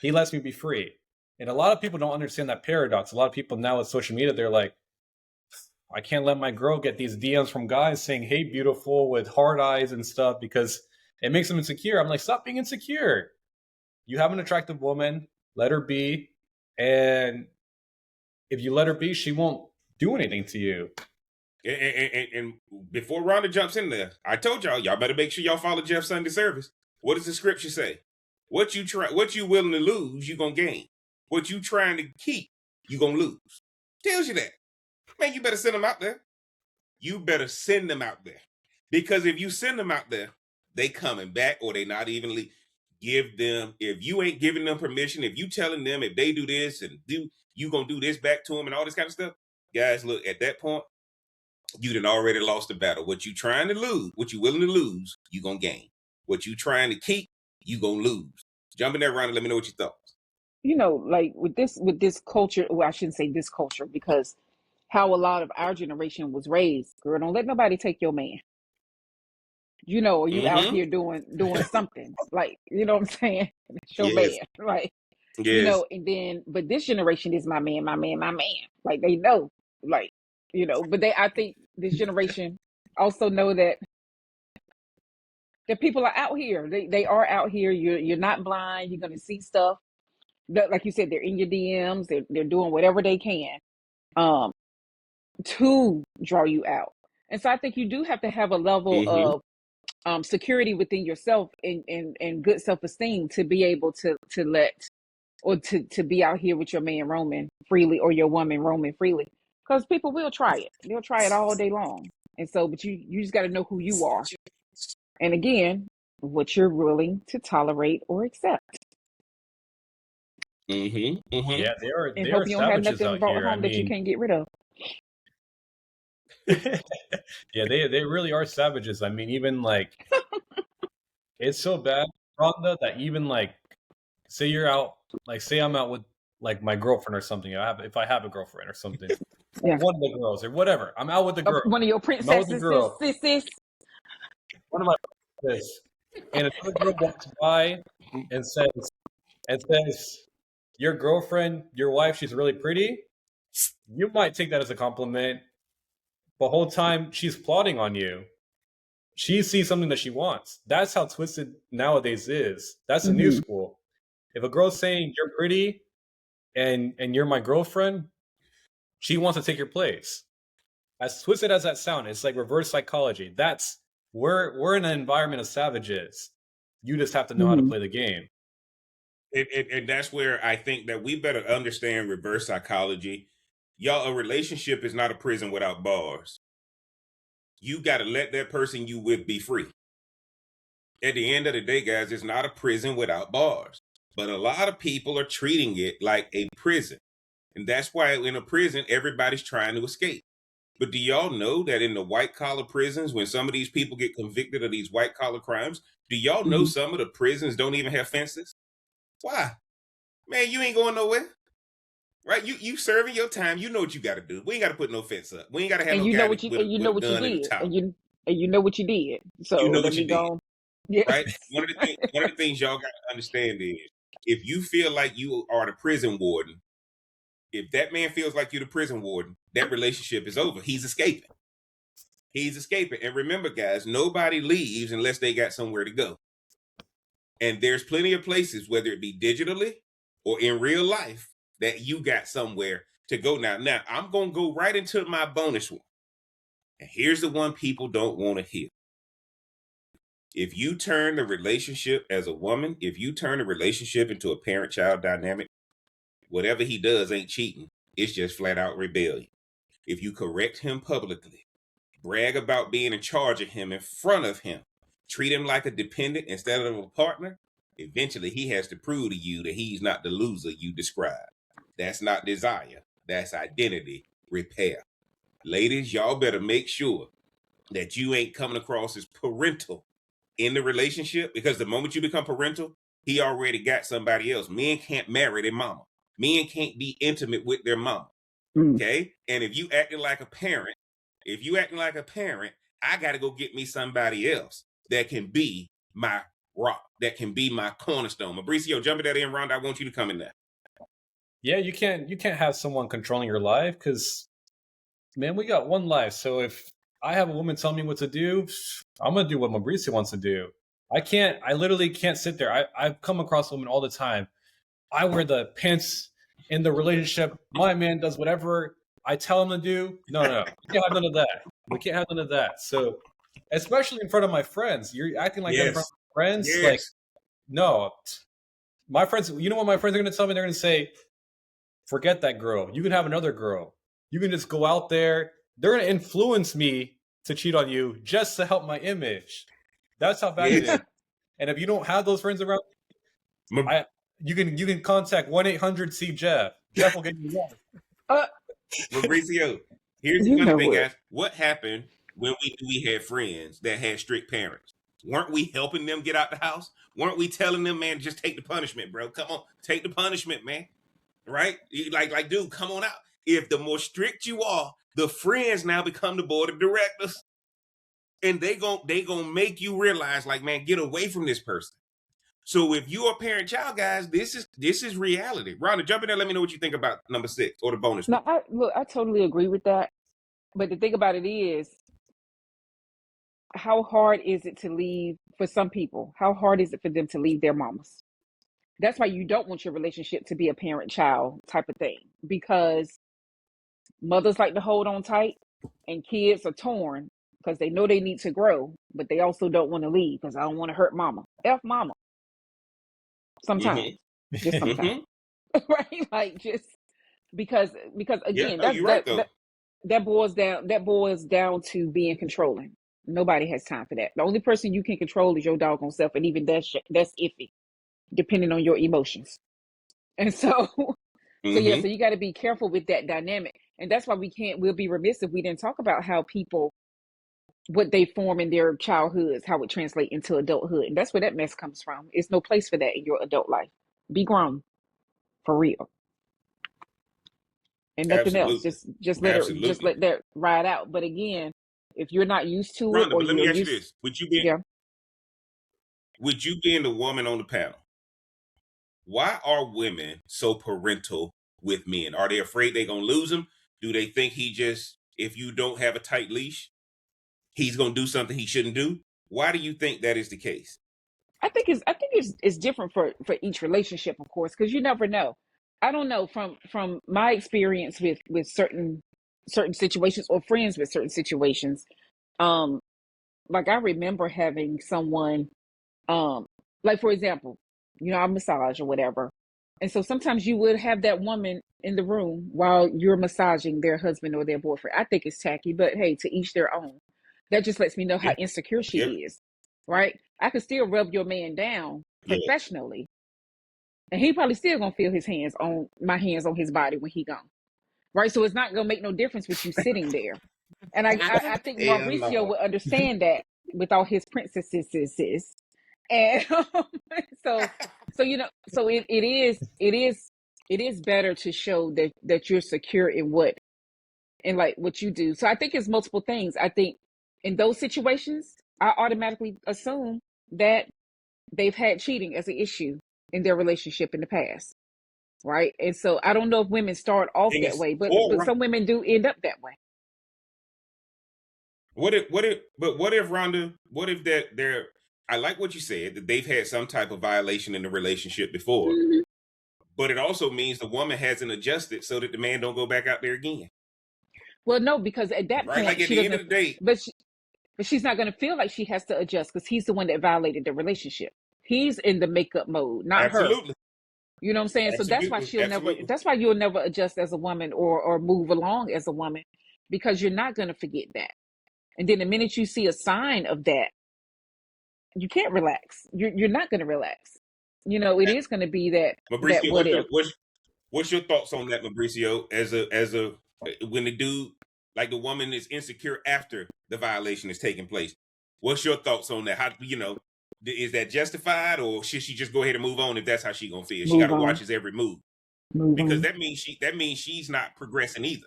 S3: He lets me be free. And a lot of people don't understand that paradox. A lot of people now with social media, they're like, I can't let my girl get these DMs from guys saying, "Hey, beautiful," with hard eyes and stuff because it makes them insecure. I'm like, stop being insecure. You have an attractive woman, let her be. And if you let her be, she won't do anything to you.
S1: And before Rhonda jumps in there, I told y'all better make sure y'all follow Jeff Sunday service. What does the scripture say? What you willing to lose, you gonna gain. What you trying to keep, you gonna lose. Tells you that. Man, you better send them out there. You better send them out there. Because if you send them out there, they coming back or they not even leave. Give them, if you ain't giving them permission, if you telling them if they do this and you gonna do this back to them and all this kind of stuff, guys, look, at that point, you done already lost the battle. What you trying to lose, what you willing to lose, you gonna gain. What you trying to keep, you gonna lose. Jump in there, Ron, and let me know what you thought.
S2: Like with this culture, well, I shouldn't say this culture, because how a lot of our generation was raised, girl, don't let nobody take your man. Or you out here doing something. Like, you know what I'm saying? It's your
S1: Yes.
S2: man. Like,
S1: Yes.
S2: and then, but this generation is my man, my man, my man. Like, they know, like, but I think this generation also know that people are out here. They are out here. You're not blind. You're going to see stuff. Like you said, they're in your DMs. They're doing whatever they can to draw you out. And so I think you do have to have a level of security within yourself and good self-esteem to be able to let, or to be out here with your man roaming freely, or your woman roaming freely, because people will try it. They'll try it all day long. And so, but you just got to know who you are, and again, what you're willing to tolerate or accept.
S3: Yeah,
S2: And
S3: they
S2: hope
S3: are
S2: you don't have
S3: savages
S2: nothing
S3: out
S2: brought
S3: here. I
S2: home that you
S3: mean,
S2: can't get rid of.
S3: yeah, they really are savages. I mean, even like it's so bad, Rhonda, that even like say you're out, like say I'm out with like my girlfriend or something. If I have a girlfriend or something,
S2: Yeah.
S3: one of the girls or whatever. I'm out with the girl.
S2: One of your
S3: I'm out with the
S2: princesses,
S3: girl.
S2: sis.
S3: One of my this, and another girl walks by and says, "Your girlfriend, your wife, she's really pretty." You might take that as a compliment. The whole time she's plotting on you. She sees something that she wants. That's how twisted nowadays is. That's the new
S2: Mm-hmm.
S3: school. If a girl's saying you're pretty and you're my girlfriend, she wants to take your place. As twisted as that sounds, it's like reverse psychology. We're in an environment of savages. You just have to know how to play the game.
S1: And that's where I think that we better understand reverse psychology. Y'all, a relationship is not a prison without bars. You got to let that person you with be free. At the end of the day, guys, it's not a prison without bars. But a lot of people are treating it like a prison. And that's why in a prison, everybody's trying to escape. But do y'all know that in the white collar prisons, when some of these people get convicted of these white collar crimes, do y'all know some of the prisons don't even have fences? Why? Man, you ain't going nowhere. Right? You serving your time. You know what you got to do. We ain't got to put no fence up. We ain't got to have
S2: And
S1: no
S2: you know
S1: guy
S2: what you
S1: with a gun in the
S2: did,
S1: top.
S2: and you know what you did. So
S1: You know
S2: let
S1: what
S2: me
S1: you did.
S2: go. Yeah.
S1: Right? One of the things y'all got to understand is, if you feel like you are the prison warden, if that man feels like you're the prison warden, that relationship is over. He's escaping. He's escaping. And remember, guys, nobody leaves unless they got somewhere to go. And there's plenty of places, whether it be digitally or in real life, that you got somewhere to go now. Now, I'm going to go right into my bonus one. And here's the one people don't want to hear. If you turn the relationship as a woman, if you turn the relationship into a parent-child dynamic, whatever he does ain't cheating. It's just flat out rebellion. If you correct him publicly, brag about being in charge of him in front of him, treat him like a dependent instead of a partner, eventually he has to prove to you that he's not the loser you described. That's not desire. That's identity repair. Ladies, y'all better make sure that you ain't coming across as parental in the relationship, because the moment you become parental, he already got somebody else. Men can't marry their mama. Men can't be intimate with their mama. Okay? And if you acting like a parent, I got to go get me somebody else that can be my rock, that can be my cornerstone. Mauricio, jumping that in, Rhonda, I want you to come in there.
S3: Yeah, you can't have someone controlling your life, because man, we got one life. So if I have a woman tell me what to do, I'm gonna do what Mauricio wants to do. I literally can't sit there. I've come across women all the time. I wear the pants in the relationship. My man does whatever I tell him to do. No. We can't have none of that. We can't have none of that. So, especially in front of my friends, you're acting like that in front
S1: Yes.
S3: of my friends. Like,
S1: Yes.
S3: no, my friends. You know what my friends are going to tell me? They're going to say, "Forget that girl. You can have another girl. You can just go out there." They're going to influence me to cheat on you just to help my image. That's how bad it
S1: Yes.
S3: is. And if you don't have those friends around,
S1: Ma-
S3: you can contact 1-800 Jeff. Jeff will get you one.
S2: Uh,
S1: Mauricio, here's the
S2: you
S1: funny
S2: know
S1: thing,
S2: what?
S1: guys. What happened when we had friends that had strict parents? Weren't we helping them get out the house? Weren't we telling them, man, just take the punishment, bro? Come on, take the punishment, man. Right? Like, dude, come on out. If the more strict you are, the friends now become the board of directors, and they gonna make you realize, like, man, get away from this person. So if you're a parent-child, guys, this is reality. Rhonda, jump in there. Let me know what you think about number 6 or the bonus
S2: No,
S1: one.
S2: I totally agree with that. But the thing about it is, how hard is it to leave for some people? How hard is it for them to leave their mamas? That's why you don't want your relationship to be a parent-child type of thing, because mothers like to hold on tight, and kids are torn because they know they need to grow, but they also don't want to leave because I don't want to hurt mama. F mama. Sometimes, just
S1: Mm-hmm.
S2: sometimes,
S1: Mm-hmm.
S2: right? Like just because
S1: Yeah,
S2: again,
S1: no, you're right though.
S2: that boils down to being controlling. Nobody has time for that. The only person you can control is your doggone self, and even that's iffy, depending on your emotions. And so, so yeah,
S1: Mm-hmm.
S2: so you got to be careful with that dynamic, and that's why we'll be remiss if we didn't talk about how people, what they form in their childhoods, how it translates into adulthood, and that's where that mess comes from. It's no place for that in your adult life. Be grown, for real, and nothing else.
S1: Absolutely.
S2: Just
S1: Absolutely.
S2: let that ride out. But again, if you're not used to it,
S1: Rhonda,
S2: or
S1: but let
S2: you're
S1: me ask you
S2: used,
S1: this.
S2: yeah,
S1: Would you being the woman on the panel, why are women so parental with men? Are they afraid they're gonna lose him? Do they think he just, if you don't have a tight leash, he's gonna do something he shouldn't do? Why do you think that is the case?
S2: I think it's different for each relationship, of course, because you never know. I don't know, from my experience with certain situations, or friends with certain situations. Um, like I remember having someone, um, like for example, I massage or whatever, and so sometimes you would have that woman in the room while you're massaging their husband or their boyfriend. I think it's tacky, but hey, to each their own. That just lets me know how
S1: Yeah.
S2: insecure
S1: Yeah.
S2: she is, right? I could still rub your man down
S1: Yeah.
S2: professionally, and he probably still gonna feel my hands on his body when he gone, right? So it's not gonna make no difference with you sitting there. And I think
S1: Hell
S2: Mauricio
S1: no.
S2: would understand that with all his princesses. And so so it is better to show that you're secure in what you do. So I think it's multiple things. I think in those situations, I automatically assume that they've had cheating as an issue in their relationship in the past, right? And so I don't know if women start off
S1: Thing
S2: that
S1: is,
S2: way, but
S1: or
S2: some women do end up that way.
S1: what if Rhonda, what if that they're, I like what you said, that they've had some type of violation in the relationship before,
S2: Mhm.
S1: but it also means the woman hasn't adjusted so that the man don't go back out there again.
S2: Well, no, because at that
S1: Right? Like
S2: point
S1: at
S2: she
S1: the end of
S2: doesn't.
S1: the day,
S2: But she's not going to feel like she has to adjust because he's the one that violated the relationship. He's in the makeup mode, not her.
S1: absolutely.
S2: You know what I'm saying? So that's why
S1: Absolutely.
S2: she'll never.
S1: Absolutely.
S2: That's why you'll never adjust as a woman, or move along as a woman, because you're not going to forget that. And then the minute you see a sign of that, you can't relax. You're not going to relax. It is going to be that
S1: Mauricio,
S2: what if.
S1: what's your thoughts on that, Mauricio? As a when the dude, like the woman, is insecure after the violation is taking place. What's your thoughts on that? How, is that justified, or should she just go ahead and move on if that's how she gonna feel? She got
S2: Move
S1: to watch
S2: on.
S1: his every move,
S2: Move
S1: because
S2: on.
S1: that means she's not progressing either.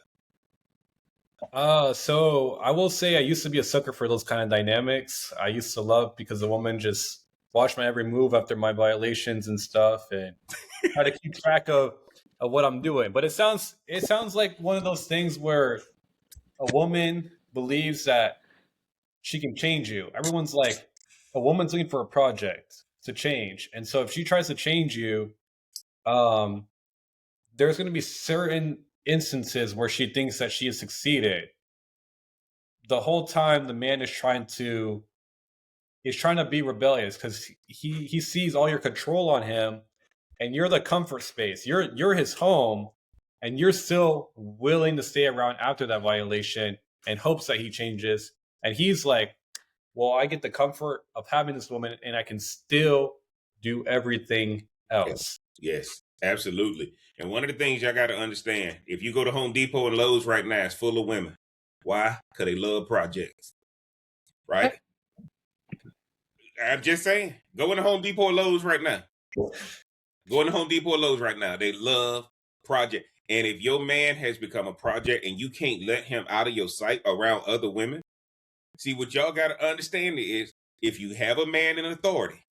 S3: So I will say I used to be a sucker for those kind of dynamics. I used to love because the woman just watched my every move after my violations and stuff, and try to keep track of what I'm doing. But it sounds like one of those things where a woman believes that she can change you. Everyone's like, a woman's looking for a project to change. And so if she tries to change you, there's going to be certain instances where she thinks that she has succeeded. The whole time the man is trying to be rebellious because he sees all your control on him, and you're the comfort space. You're his home, and you're still willing to stay around after that violation in hopes that he changes. And he's like, well, I get the comfort of having this woman, and I can still do everything else.
S1: Yes, absolutely. And one of the things y'all got to understand, if you go to Home Depot and Lowe's right now, it's full of women. Why? Because they love projects, right? I'm just saying, go into Home Depot or Lowe's right now. Go into Home Depot or Lowe's right now. They love project. And if your man has become a project and you can't let him out of your sight around other women, see, what y'all got to understand is if you have a man in authority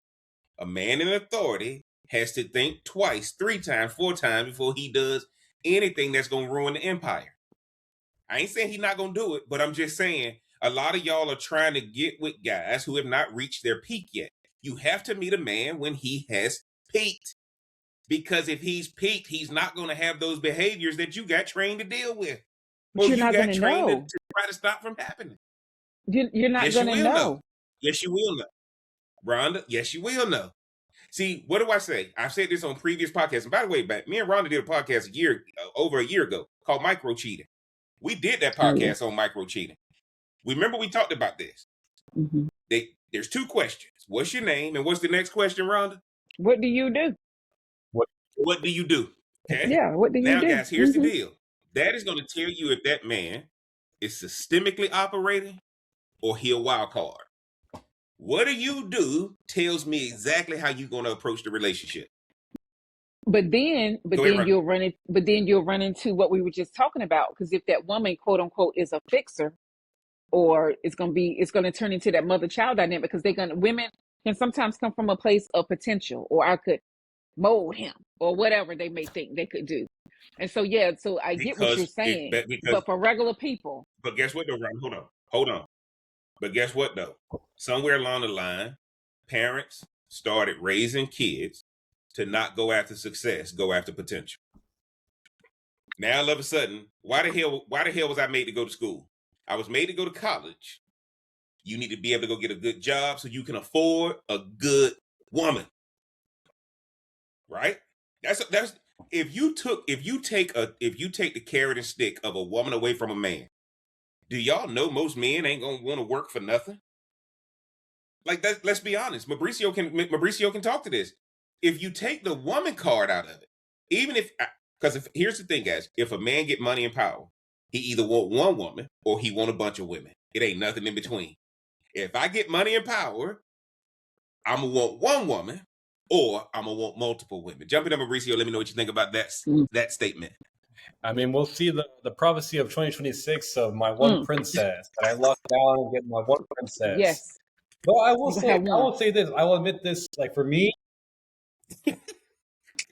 S1: has to think twice, 3 times, 4 times before he does anything that's going to ruin the empire. I ain't saying he's not going to do it, but I'm just saying a lot of y'all are trying to get with guys who have not reached their peak yet. You have to meet a man when he has peaked. Because if he's peaked, he's not going to have those behaviors that you got trained to deal with.
S2: But
S1: Or
S2: you're
S1: you
S2: not
S1: got
S2: going to
S1: trained
S2: know.
S1: to try to stop from happening.
S2: You're not
S1: Yes,
S2: going
S1: you
S2: to
S1: will
S2: know.
S1: Yes, you will know. Rhonda, yes, you will know. See, what do I say? I've said this on previous podcasts. And by the way, me and Rhonda did a podcast over a year ago called Micro Cheating. We did that podcast on micro cheating. Remember we talked about this.
S2: Mm-hmm.
S1: There's 2 questions. What's your name? And what's the next question, Rhonda?
S2: What do you do?
S1: What do you do? Okay.
S2: Yeah, what do you
S1: Now,
S2: do?
S1: guys, here's the deal. That is going to tell you if that man is systemically operating or he a wild card. What do you do tells me exactly how you're going to approach the relationship.
S2: But then you'll run into what we were just talking about. Because if that woman, quote unquote, is a fixer, or it's going to turn into that mother-child dynamic, because women can sometimes come from a place of potential, or I could mold him, or whatever they may think they could do. And so, yeah, so I get what you're saying. But for regular people.
S1: But guess what, though, Ron? Hold on. But guess what, though? Somewhere along the line, parents started raising kids to not go after success, go after potential. Now, all of a sudden, why the hell was I made to go to school? I was made to go to college. You need to be able to go get a good job so you can afford a good woman. Right? That's if you take the carrot and stick of a woman away from a man, do y'all know most men ain't gonna want to work for nothing? Like that, let's be honest. Mauricio can talk to this. If you take the woman card out of it, even because here's the thing, guys, if a man get money and power, he either want one woman or he want a bunch of women. It ain't nothing in between. If I get money and power, I'm gonna want one woman or I'm gonna want multiple women. Jump in, Mauricio. Let me know what you think about that statement.
S3: I mean, we'll see the prophecy of 2026 of my one princess that I locked down and get my one princess.
S2: Yes.
S3: But I will say this. I will admit this. Like for me,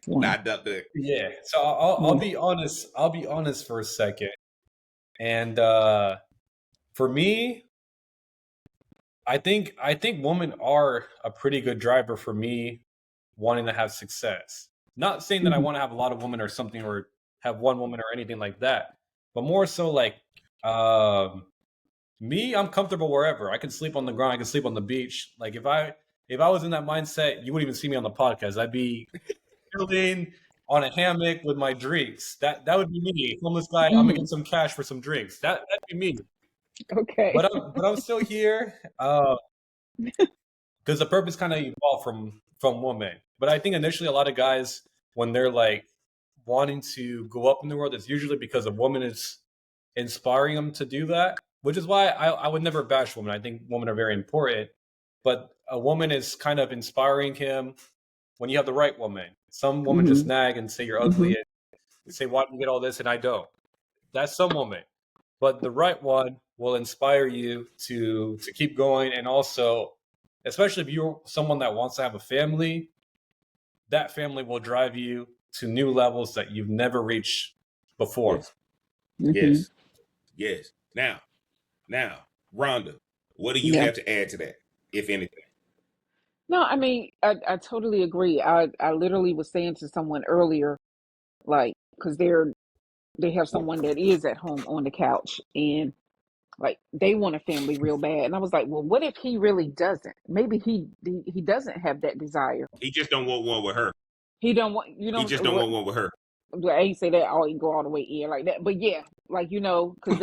S1: not that.
S3: Yeah. So I'll be honest. I'll be honest for a second. And for me, I think women are a pretty good driver for me wanting to have success. Not saying that I want to have a lot of women or something, or have one woman or anything like that, but more so like me, I'm comfortable wherever. I can sleep on the ground, I can sleep on the beach. Like if I was in that mindset, you wouldn't even see me on the podcast. I'd be chilling on a hammock with my drinks. That would be me. Homeless guy, I'm gonna get some cash for some drinks. That'd be me.
S2: Okay.
S3: But I'm still here. Because the purpose kind of evolved from women. But I think initially a lot of guys, when they're like wanting to go up in the world, it's usually because a woman is inspiring them to do that, which is why I would never bash women. I think women are very important, but a woman is kind of inspiring him when you have the right woman. Some women just nag and say you're ugly and say, why do you get all this and I don't? That's some woman. But the right one will inspire you to keep going. And also, especially if you're someone that wants to have a family, that family will drive you to new levels that you've never reached before.
S1: Yes. Yes. Now, Rhonda, what do you
S2: Yeah.
S1: have to add to that, if anything?
S2: No, I mean, I totally agree. I literally was saying to someone earlier, like, because they have someone that is at home on the couch, and like they want a family real bad, and I was like, well, what if he really doesn't? Maybe he doesn't have that desire.
S1: He just don't want one with her.
S2: He don't want, you
S1: He
S2: know
S1: just don't
S2: what?
S1: want one with her.
S2: I ain't say that all, you go all the way in like that, but yeah, like, because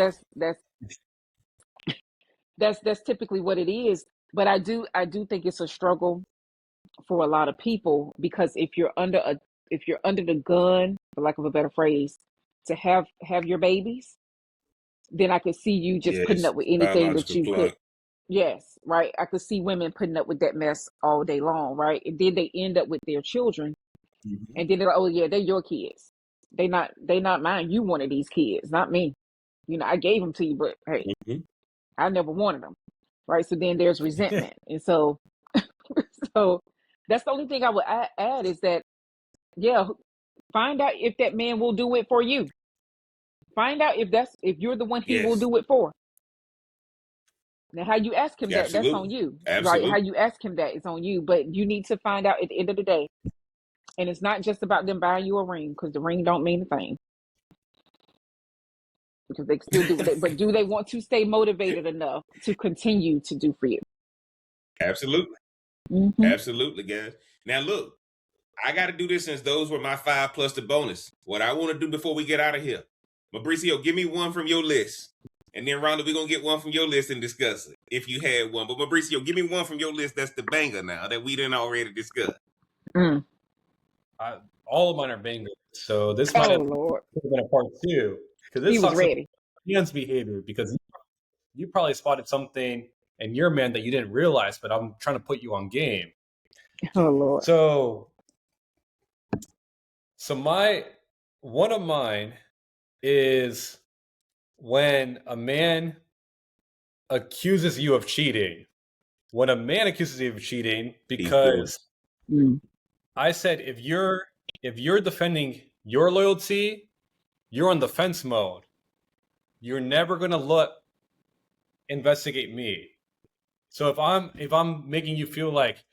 S2: that's typically what it is. But I do think it's a struggle for a lot of people, because if you're under the gun, for lack of a better phrase, to have your babies, then I could see you just putting
S1: Yes,
S2: up with anything that
S1: biological
S2: you could.
S1: clock.
S2: Yes, right. I could see women putting up with that mess all day long, right? And then they end up with their children,
S1: Mm-hmm.
S2: and then they're like, oh yeah, they're your kids. They not mine. You wanted these kids, not me. I gave them to you, but hey,
S1: Mm-hmm.
S2: I never wanted them, right? So then there's resentment, and so that's the only thing I would add is that, yeah, find out if that man will do it for you. Find out if you're the one he will
S1: Yes,
S2: do it for. Now, how you ask him that, that's on
S1: absolutely,
S2: you, right? How
S1: absolutely.
S2: you ask him that is on you, but you need to find out at the end of the day. And it's not just about them buying you a ring, because the ring don't mean a thing, because they still do what but do they want to stay motivated enough to continue to do for you?
S1: Absolutely,
S2: Mm-hmm.
S1: absolutely, guys. Now look, I got to do this since those were my 5 plus the bonus. What I want to do before we get out of here, Mauricio, give me one from your list, and then Rhonda, we're gonna get one from your list and discuss it if you had one. But Mauricio, give me one from your list that's the banger now that we didn't already discuss.
S2: Mm.
S3: All of mine are bangers. So this might
S2: Oh
S3: have
S2: Lord,
S3: been a part two, because
S2: he
S3: this
S2: was
S3: talks about
S2: ready.
S3: man's behavior, because you probably spotted something in your man that you didn't realize, but I'm trying to put you on game.
S2: Oh Lord.
S3: So one of mine is when a man accuses you of cheating. When a man accuses you of cheating, because
S2: Mm.
S3: I said if you're defending your loyalty, you're on defense mode. You're never gonna investigate me. So if I'm making you feel like,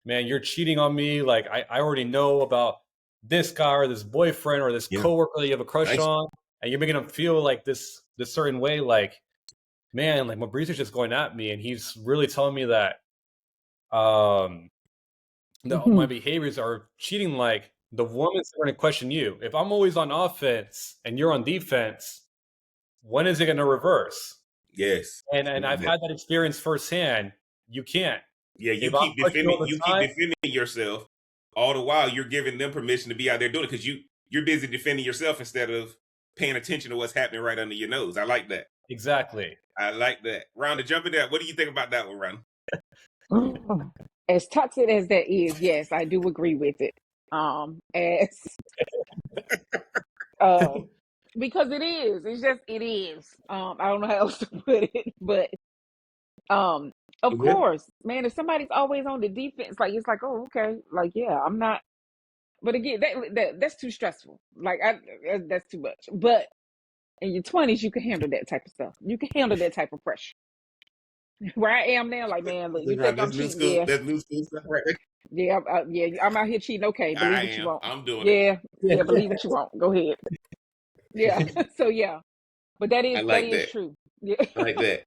S3: man, you're cheating on me, like I already know about this guy or this boyfriend or this coworker that you have a crush
S1: Nice.
S3: on, and you're making them feel like this certain way, like, man, like Mabrici's just going at me, and he's really telling me that my behaviors are cheating. Like, the woman's going to question you. If I'm always on offense and you're on defense, when is it going to reverse?
S1: Yes.
S3: And I've had that experience firsthand. You can't.
S1: Yeah, you
S3: If I'm
S1: keep
S3: pushing
S1: defending
S3: all the
S1: you keep
S3: time,
S1: defending yourself all the while you're giving them permission to be out there doing it because you're busy defending yourself instead of paying attention to what's happening right under your nose. I like that.
S3: exactly.
S1: I like that. Rhonda, jump in there. What do you think about that one, Rhonda?
S2: As toxic as that is, yes, I do agree with it. As because it is. It's just it is. I don't know how else to put it, but of
S1: Yeah.
S2: course, man, if somebody's always on the defense, like it's like, oh, okay, like yeah, I'm not. But again, that's too stressful. Like that's too much. But in your 20s, you can handle that type of stuff. You can handle that type of pressure. Where I am now, like, man, look, you think I'm
S1: That's new
S2: cheating?
S1: school.
S2: Yeah,
S1: That's new school stuff right there.
S2: yeah, yeah. I'm out here cheating. Okay,
S1: I
S2: believe what you
S1: am.
S2: want.
S1: I'm doing it.
S2: Yeah, yeah, believe what you want. Go ahead. Yeah. So yeah, but that
S1: I
S2: is
S1: like that.
S2: true. Yeah.
S1: I like that.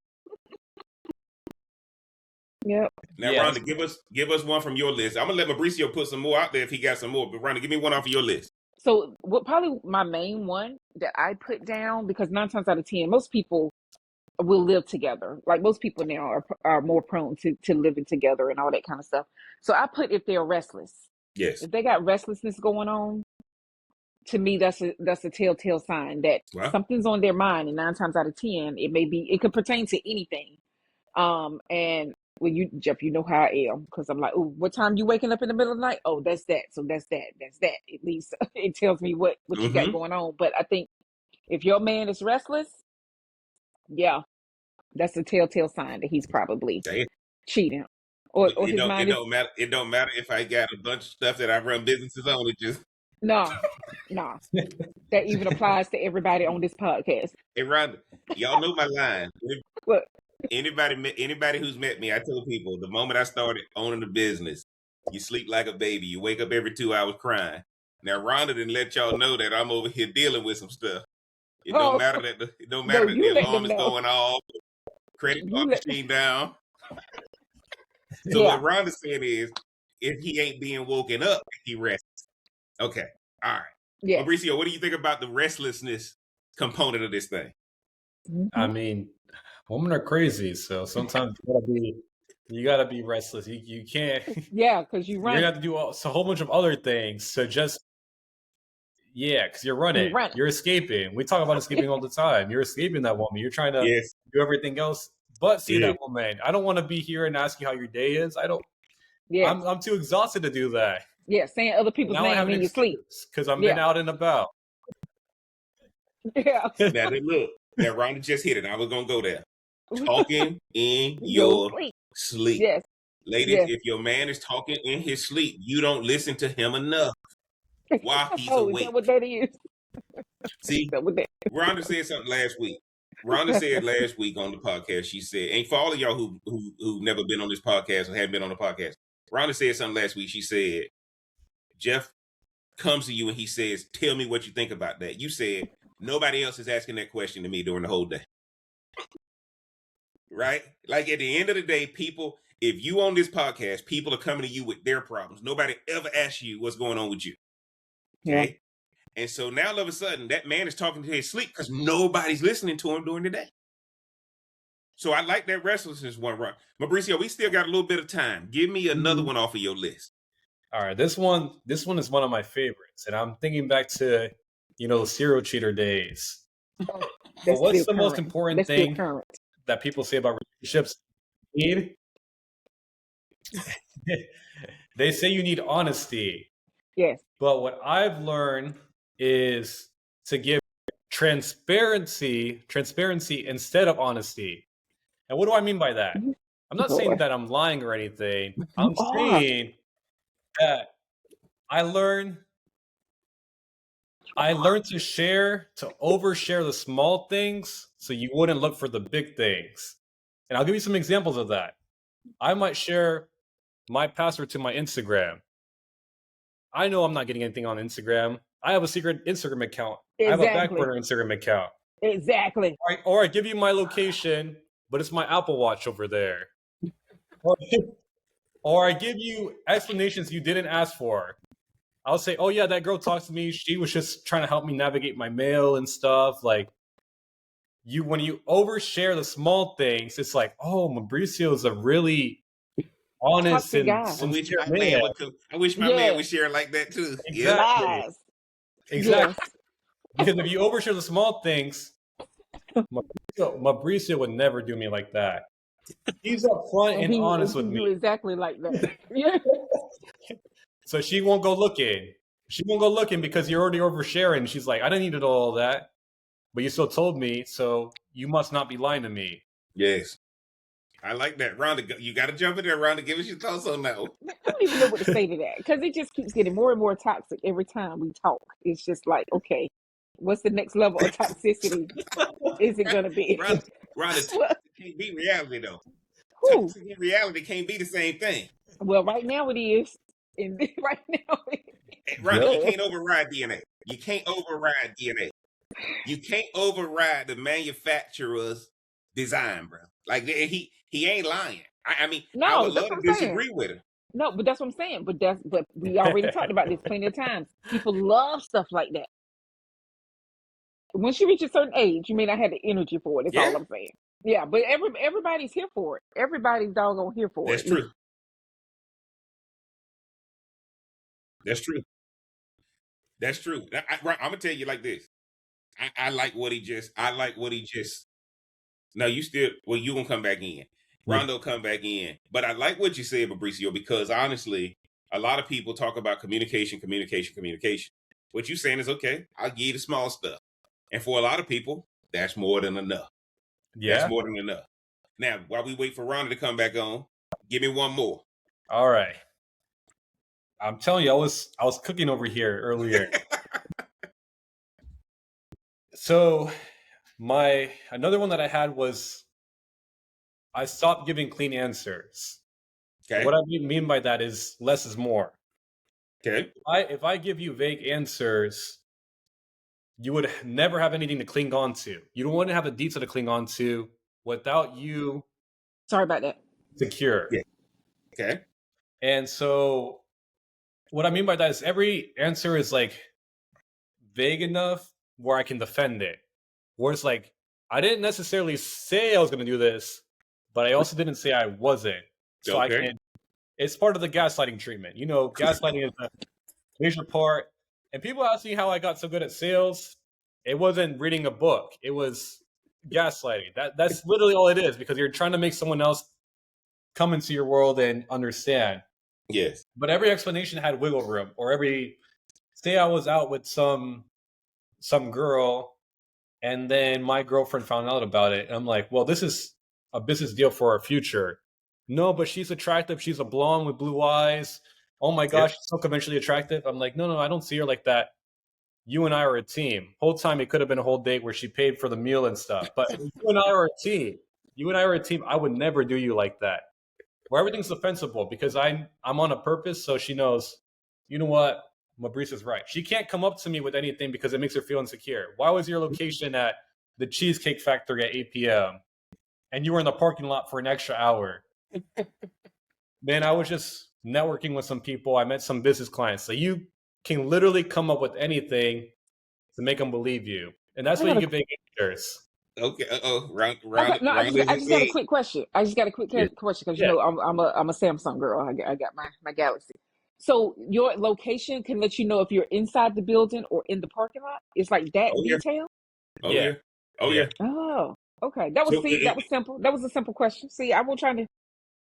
S2: Yep.
S1: Now,
S3: Yes.
S1: Rhonda, give us one from your list. I'm gonna let Mauricio put some more out there if he got some more. But Rhonda, give me one off of your list.
S2: So what probably my main one that I put down, because 9 times out of 10, most people will live together. Like most people now are more prone to living together and all that kind of stuff. So I put if they're restless.
S1: Yes.
S2: If they got restlessness going on, to me that's a telltale sign that
S1: Well,
S2: something's on their mind. And 9 times out of 10, it could pertain to anything. And when Jeff, you know how I am, because I'm like, oh, what time you waking up in the middle of the night? Oh, that's that. So that's that. That's that. At least it tells me what you got going on. But I think if your man is restless, yeah, that's a telltale sign that he's probably
S1: damn.
S2: cheating, or
S1: It
S2: his
S1: don't
S2: mind is.
S1: matter. It don't matter if I got a bunch of stuff that I run businesses on. It just
S2: No, no. That even applies to everybody on this podcast.
S1: Hey, Rhonda, y'all know my line.
S2: Look,
S1: Anybody who's met me, I tell people the moment I started owning the business, you sleep like a baby. You wake up every 2 hours crying. Now Rhonda didn't let y'all know that I'm over here dealing with some stuff. It don't
S2: oh
S1: matter that it don't
S2: no,
S1: matter that the
S2: you let
S1: alarm
S2: them
S1: is
S2: know.
S1: going off, credit
S2: You
S1: card
S2: let
S1: machine down. So
S2: yeah,
S1: what Rhonda's saying is, if he ain't being woken up, he rests. Okay, all right.
S2: yes.
S1: Mauricio, what do you think about the restlessness component of this thing?
S3: I
S2: Mhm.
S3: mean, women are crazy, so sometimes you gotta be restless. You can't.
S2: Yeah, because you
S3: You're gonna
S2: run
S3: have to do a whole bunch of other things. So just because you're
S2: you
S3: running,
S2: run
S3: you're escaping. We talk about escaping all the time. You're escaping that woman. You're trying to
S1: Yes.
S3: do everything else but see
S1: Yeah.
S3: that woman. I don't want to be here and ask you how your day is. I don't.
S2: Yes.
S3: I'm too exhausted to do that.
S2: Yes. Saying other people's
S3: Now I have
S2: name
S3: an
S2: in your sleep.
S3: excuse because I've been
S2: Yeah.
S3: out and about.
S2: Yeah.
S1: Now look. Now Rhonda just hit it. I was gonna go there. Talking in
S2: Your
S1: your
S2: sleep.
S1: sleep.
S2: Yes.
S1: Ladies,
S2: Yes.
S1: if your man is talking in his sleep, you don't listen to him enough while he's
S2: Oh, is that
S1: awake.
S2: what that is? Is
S1: See,
S2: that what that
S1: Rhonda said something last week. Rhonda said last week on the podcast, she said, and for all of y'all who've never been on this podcast or haven't been on the podcast, Rhonda said something last week. She said, Jeff comes to you and he says, tell me what you think about that. You said, nobody else is asking that question to me during the whole day. Right? Like at the end of the day, people, if you on this podcast, people are coming to you with their problems. Nobody ever asks you what's going on with you.
S2: Yeah.
S1: Okay. And so now all of a sudden that man is talking to his sleep because nobody's listening to him during the day. So I like that restlessness one, right? Mauricio, we still got a little bit of time. Give me another one off of your list.
S3: All right, this one is one of my favorites, and I'm thinking back to the serial cheater days. But
S2: That's
S3: what's
S2: still
S3: the most
S2: current.
S3: important
S2: That's still
S3: thing
S2: current.
S3: that people say about relationships? Need they say you need honesty,
S2: Yes.
S3: but what I've learned is to give transparency instead of honesty. And what do I mean by that? I'm not saying
S2: Boy.
S3: that I'm lying or anything.
S2: You
S3: I'm
S2: are.
S3: saying that I learned to overshare the small things so you wouldn't look for the big things. And I'll give you some examples of that. I might share my password to my Instagram. I know I'm not getting anything on Instagram. I have a secret Instagram account. I have a back
S2: Exactly.
S3: burner Instagram account.
S2: Exactly.
S3: Or I give you my location, but it's my Apple Watch over there. Or I give you explanations you didn't ask for. I'll say, oh yeah, that girl talked to me. She was just trying to help me navigate my mail and stuff. Like when you overshare the small things, it's like, oh, Mauricio is a really honest
S2: Toxic
S3: and
S2: guy.
S1: I wish
S3: sincere
S1: my
S3: man.
S1: man would come. I wish my man
S2: Yes.
S1: would share like that too. Yep.
S3: Exactly.
S2: Lies.
S3: Exactly.
S2: Yes.
S3: Because if you overshare the small things, Mauricio would never do me like that. He's upfront
S2: And
S3: and
S2: he
S3: honest with
S2: do
S3: me.
S2: exactly like that. Yeah.
S3: So she won't go looking. She won't go looking because you're already oversharing. She's like, I didn't need to know all that, but you still told me, so you must not be lying to me.
S1: Yes. I like that. Rhonda, you got to jump in there, Rhonda. Give us your thoughts on that one.
S2: I don't even know what to say to that because it just keeps getting more and more toxic every time we talk. It's just like, okay, what's the next level of toxicity is it going to be?
S1: Rhonda,
S2: Well,
S1: toxic can't be reality though.
S2: who?
S1: Toxic and reality can't be the same thing.
S2: Well, right now it is. And right now,
S1: Rhonda, you
S2: yes.
S1: can't override DNA. You can't override DNA. You can't override the manufacturer's design, bro. Like he ain't lying. I mean, I
S2: No,
S1: would
S2: that's
S1: love
S2: what
S1: to
S2: I'm saying.
S1: disagree with him.
S2: No, but that's what I'm saying. But we already talked about this plenty of times. People love stuff like that. Once you reach a certain age, you may not have the energy for it. That's
S1: Yeah,
S2: all I'm saying. Yeah, but everybody's here for it. Everybody's doggone here for
S1: that's
S2: it.
S1: true. That's true. That's true. I'm gonna tell you like this. I like what he just. I like what he just. No, you still. Well, you gonna come back in. Rondo come back in. But I like what you said, Fabricio, because honestly, a lot of people talk about communication, communication, communication. What you saying is okay. I'll give you the small stuff, and for a lot of people, that's more than enough. That's
S3: Yeah.
S1: more than enough. Now, while we wait for Rondo to come back on, give me one more.
S3: All right. I'm telling you, I was cooking over here earlier. So another one that I had was I stopped giving clean answers.
S1: Okay.
S3: What I mean by that is less is more.
S1: Okay.
S3: If I give you vague answers, you would never have anything to cling on to. You don't want to have a detail to cling on to without you
S2: Sorry about that.
S3: secure.
S1: Yeah. Okay.
S3: And so what I mean by that is every answer is like vague enough where I can defend it. Where it's like, I didn't necessarily say I was going to do this, but I also didn't say I wasn't. So I
S1: Okay.
S3: can, it's part of the gaslighting treatment. You know, gaslighting is a major part. And people ask me how I got so good at sales. It wasn't reading a book. It was gaslighting. That's literally all it is, because you're trying to make someone else come into your world and understand.
S1: Yes.
S3: But every explanation had wiggle room. Or say I was out with some girl, and then my girlfriend found out about it. And I'm like, well, this is a business deal for our future. No, but she's attractive. She's a blonde with blue eyes. Oh my gosh, she's so conventionally attractive. I'm like, no, I don't see her like that. You and I are a team. Whole time it could have been a whole date where she paid for the meal and stuff. But you and I are a team. You and I are a team. I would never do you like that. Where everything's defensible because I'm on a purpose, so she knows, you know what? Mabrice is right. She can't come up to me with anything because it makes her feel insecure. Why was your location at the Cheesecake Factory at 8 p.m. and you were in the parking lot for an extra hour? Man, I was just networking with some people. I met some business clients. So you can literally come up with anything to make them believe you. And that's why you get big answers.
S1: Okay. Round
S2: I
S1: is
S2: just got a quick question. I just got a quick
S1: Yeah.
S2: question because you know I'm a Samsung girl. I got my Galaxy. So your location can let you know if you're inside the building or in the parking lot. It's like that
S1: Oh, yeah.
S2: detail.
S1: Oh
S3: Yeah.
S1: yeah. Oh yeah.
S2: Oh, okay. That was
S1: So,
S2: that was simple. That was a simple question. See, I wasn't trying to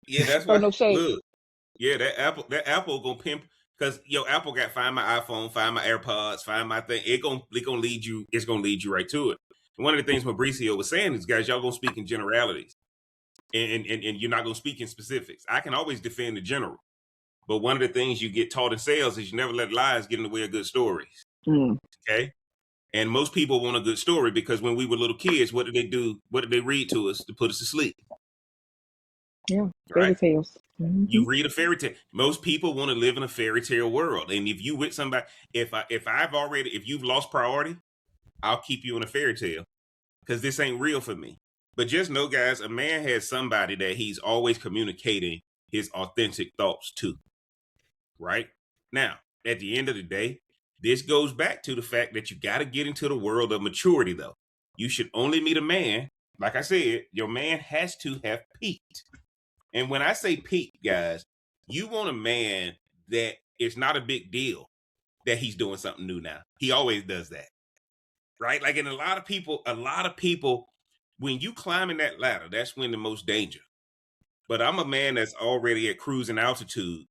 S1: yeah, that's
S2: throw
S1: why.
S2: no shade.
S1: Look, yeah, that Apple gonna pimp because Apple got find my iPhone, find my AirPods, find my thing. It's gonna lead you. It's gonna lead you right to it. And one of the things Mauricio was saying is, guys, y'all gonna speak in generalities, and you're not gonna speak in specifics. I can always defend the general, but one of the things you get taught in sales is you never let lies get in the way of good stories.
S2: Mm.
S1: Okay. And most people want a good story because when we were little kids, what did they do? What did they read to us to put us to sleep?
S2: Yeah, fairy
S1: Right?
S2: tales. Mm-hmm.
S1: You read a fairy tale. Most people want to live in a fairy tale world. And if you with somebody, if you've lost priority, I'll keep you in a fairy tale because this ain't real for me. But just know, guys, a man has somebody that he's always communicating his authentic thoughts to. Right? Now, at the end of the day, this goes back to the fact that you got to get into the world of maturity, though. You should only meet a man. Like I said, your man has to have peaked. And when I say peak, guys, you want a man that it's not a big deal that he's doing something new now. He always does that. Right? Like, and a lot of people, when you climbing that ladder, that's when the most danger. But I'm a man that's already at cruising altitude.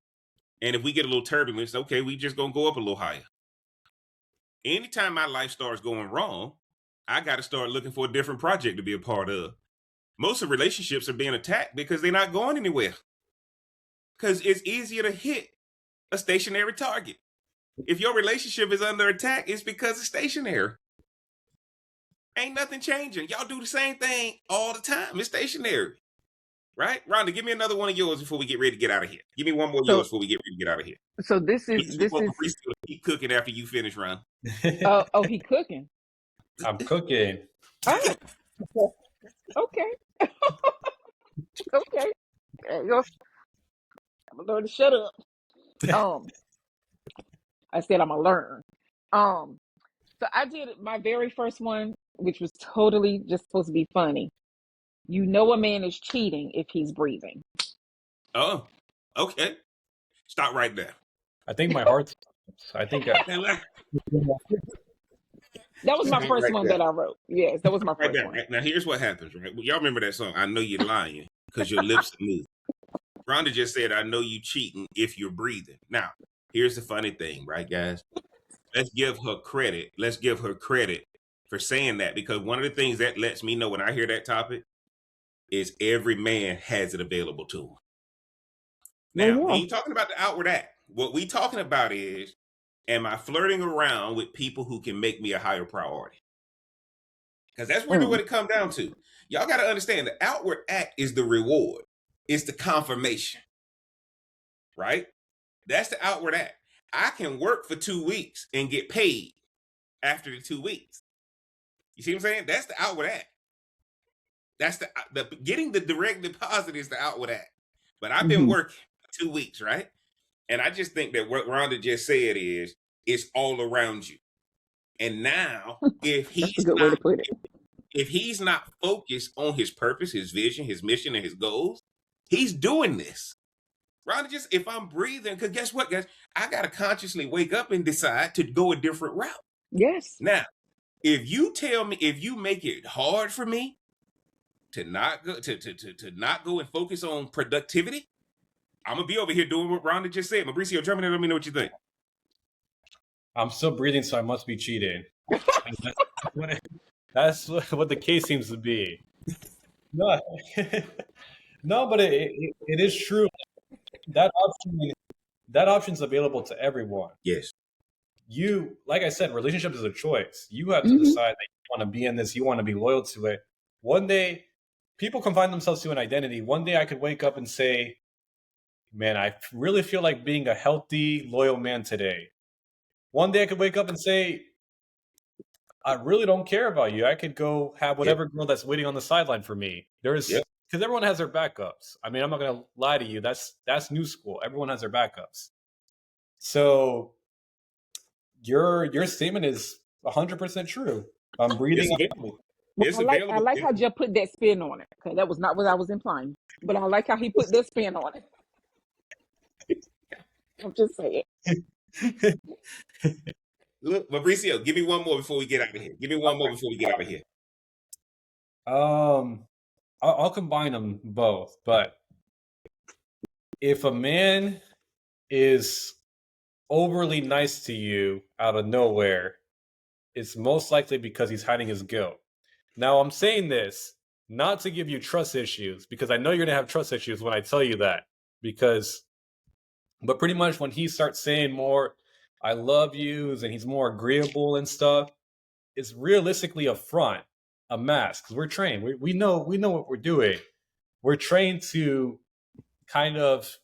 S1: And if we get a little turbulence, okay, we just gonna go up a little higher. Anytime my life starts going wrong, I got to start looking for a different project to be a part of. Most of relationships are being attacked because they're not going anywhere. Because it's easier to hit a stationary target. If your relationship is under attack, it's because it's stationary. Ain't nothing changing. Y'all do the same thing all the time. It's stationary. Right? Rhonda, give me another one of yours before we get ready to get out of here. Give me one more yours before we get ready to get out of here.
S2: So this is
S1: keep cooking after you finish, Ron.
S2: oh, he cooking.
S3: I'm cooking.
S2: Oh, okay. Okay. I'm gonna learn to shut up. I said I'm gonna learn. So I did my very first one, which was totally just supposed to be funny. You know a man is cheating if he's breathing.
S1: Oh, okay. Stop right there.
S3: I think my heart's. I think.
S2: That was my first
S1: right
S2: one
S1: there.
S2: that I wrote. Yes, that was my first
S1: there.
S2: one.
S1: Right. Now, here's what happens, right? Y'all remember that song, I Know You're Lying, because your lips move. Rhonda just said, I know you cheating if you're breathing. Now, here's the funny thing, right, guys? Let's give her credit. Let's give her credit for saying that, because one of the things that lets me know when I hear that topic is every man has it available to him. Now, we ain't talking about the outward act. What we talking about is, am I flirting around with people who can make me a higher priority? Because that's really
S2: Mm.
S1: what it comes down to. Y'all got to understand the outward act is the reward. It's the confirmation, right? That's the outward act. I can work for 2 weeks and get paid after the 2 weeks. You see what I'm saying? That's the outward act. That's the getting the direct deposit is the outward act. But I've been
S2: Mm-hmm.
S1: working 2 weeks, right? And I just think that what Rhonda just said is it's all around you. And now,
S2: That's a good way to put it.
S1: if he's not focused on his purpose, his vision, his mission, and his goals, he's doing this. Rhonda, just if I'm breathing, because guess what, guys? I gotta consciously wake up and decide to go a different route.
S2: Yes.
S1: Now, if you make it hard for me to not go to not go and focus on productivity, I'm gonna be over here doing what Rhonda just said. Mauricio, jump in, let me know what you think.
S3: I'm still breathing, so I must be cheating. That's what the case seems to be. No, no, but it is true. That option's available to everyone.
S1: Yes.
S3: You, like I said, relationships is a choice. You have to
S2: Mm-hmm.
S3: decide that you want to be in this. You want to be loyal to it. One day, people confine themselves to an identity. One day, I could wake up and say, "Man, I really feel like being a healthy, loyal man today." One day, I could wake up and say, I really don't care about you. I could go have whatever girl that's waiting on the sideline for me. There's because everyone has their backups. I mean, I'm not gonna lie to you. That's new school. Everyone has their backups. So your statement is 100% true. I'm breathing.
S1: It's available.
S2: Well,
S1: It's
S2: I
S1: available.
S2: like how Jeff put that spin on it. Okay, that was not what I was implying, but I like how he put that spin on it. I'm just saying.
S1: Look, Mauricio, give me one more before we get out of here. Give me one more before we get out of here.
S3: I'll combine them both. But if a man is overly nice to you out of nowhere, it's most likely because he's hiding his guilt. Now, I'm saying this not to give you trust issues, because I know you're going to have trust issues when I tell you that. But pretty much when he starts saying more, I love yous, and he's more agreeable and stuff, it's realistically a front, a mask. Because we're trained. We know what we're doing. We're trained to kind of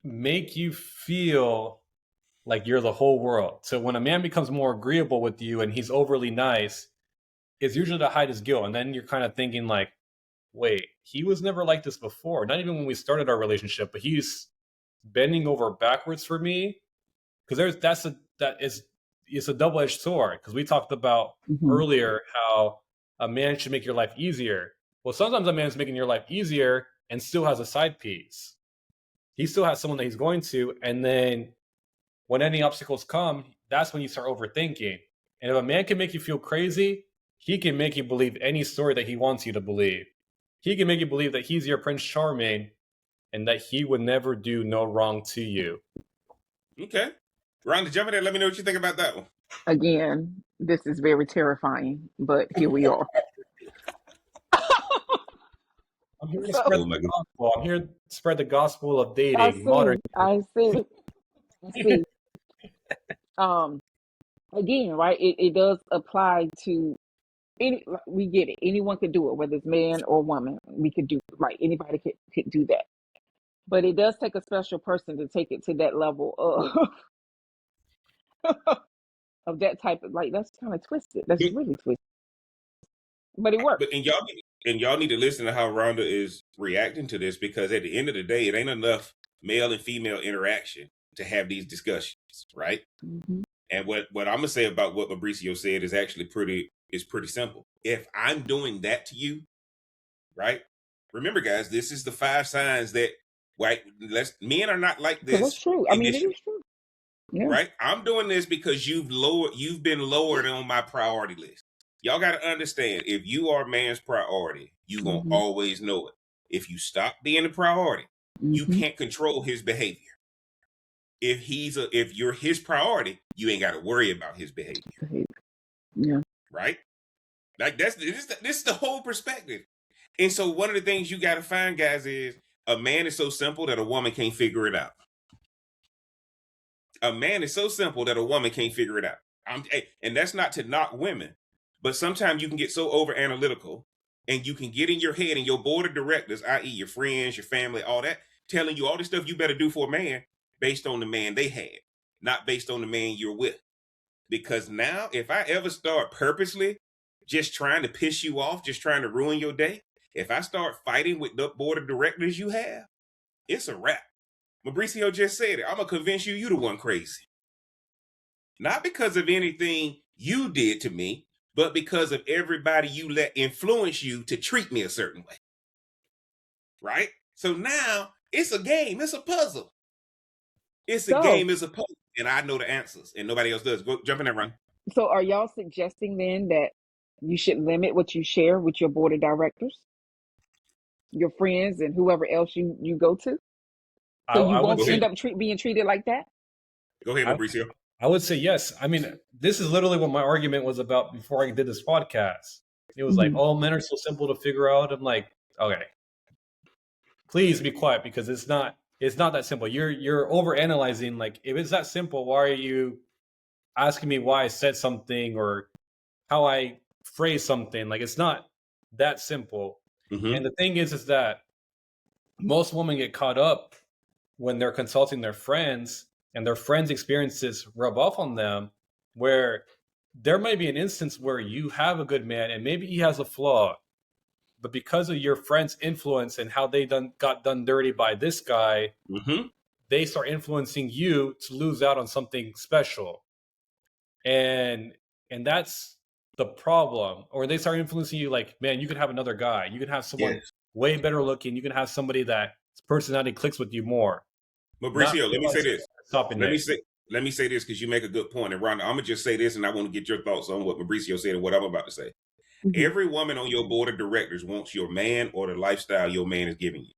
S3: make you feel like you're the whole world. So when a man becomes more agreeable with you and he's overly nice, it's usually to hide his guilt. And then you're kind of thinking like, wait, he was never like this before. Not even when we started our relationship, but he's bending over backwards for me. Because it's a double-edged sword. Because we talked about earlier how a man should make your life easier. Well, sometimes a man's making your life easier and still has a side piece. He still has someone that he's going to, and then when any obstacles come, that's when you start overthinking. And if a man can make you feel crazy, he can make you believe any story that he wants you to believe. He can make you believe that he's your Prince Charming and that he would never do no wrong to you.
S1: Okay. Rhonda, jump in there. Let me know what you think about that one.
S2: Again, this is very terrifying, but here we are.
S3: I'm here to spread the gospel. I'm here to spread the gospel of dating.
S2: I see. Again, right? It does apply to we get it. Anyone could do it, whether it's man or woman. We could do it, right. Anybody could do that. But it does take a special person to take it to that level of that type of, like, that's kind of twisted. That's really twisted. But it works.
S1: But y'all need to listen to how Rhonda is reacting to this, because at the end of the day, it ain't enough male and female interaction to have these discussions, right?
S2: Mm-hmm.
S1: And what I'm gonna say about what Mauricio said is actually pretty simple. If I'm doing that to you, right? Remember, guys, this is the 5 signs that men are not like this.
S2: That's true. I mean, it is true. Yeah.
S1: Right? I'm doing this because you've been lowered on my priority list. Y'all got to understand, if you are man's priority, you gonna always know it. If you stop being a priority, you can't control his behavior. If you're his priority, you ain't got to worry about his behavior.
S2: Yeah.
S1: Right? Like this is the whole perspective. And so one of the things you got to find, guys, is a man is so simple that a woman can't figure it out. A man is so simple that a woman can't figure it out. And that's not to knock women, but sometimes you can get so over analytical, and you can get in your head, and your board of directors, i.e., your friends, your family, all that, telling you all this stuff you better do for a man based on the man they had, not based on the man you're with. Because now, if I ever start purposely just trying to piss you off, just trying to ruin your day, if I start fighting with the board of directors you have, it's a wrap. Mauricio just said it. I'm going to convince you the one crazy. Not because of anything you did to me, but because of everybody you let influence you to treat me a certain way. Right? So now it's a game. It's a puzzle. It's a game. It's a puzzle. And I know the answers, and nobody else does. Go jump in there, Ron.
S2: So are y'all suggesting then that you should limit what you share with your board of directors, your friends, and whoever else you go to? So you won't end up being treated like that?
S1: Go ahead, Mauricio.
S3: I would say yes. I mean, this is literally what my argument was about before I did this podcast. It was like, oh, men are so simple to figure out. I'm like, okay, please be quiet, because it's not that simple. You're overanalyzing. Like, if it's that simple, why are you asking me why I said something or how I phrase something? Like, it's not that simple. Mm-hmm. And the thing is that most women get caught up when they're consulting their friends, and their friends' experiences rub off on them, where there might be an instance where you have a good man and maybe he has a flaw, but because of your friend's influence and how they got done dirty by this guy, they start influencing you to lose out on something special. And that's the problem. Or they start influencing you like, man, you could have another guy. You could have someone way better looking. You can have somebody that personality clicks with you more.
S1: Mauricio, let me say this. Let me say this, because you make a good point. And Ron, I'm gonna just say this, and I want to get your thoughts on what Mauricio said and what I'm about to say. Mm-hmm. Every woman on your board of directors wants your man or the lifestyle your man is giving you.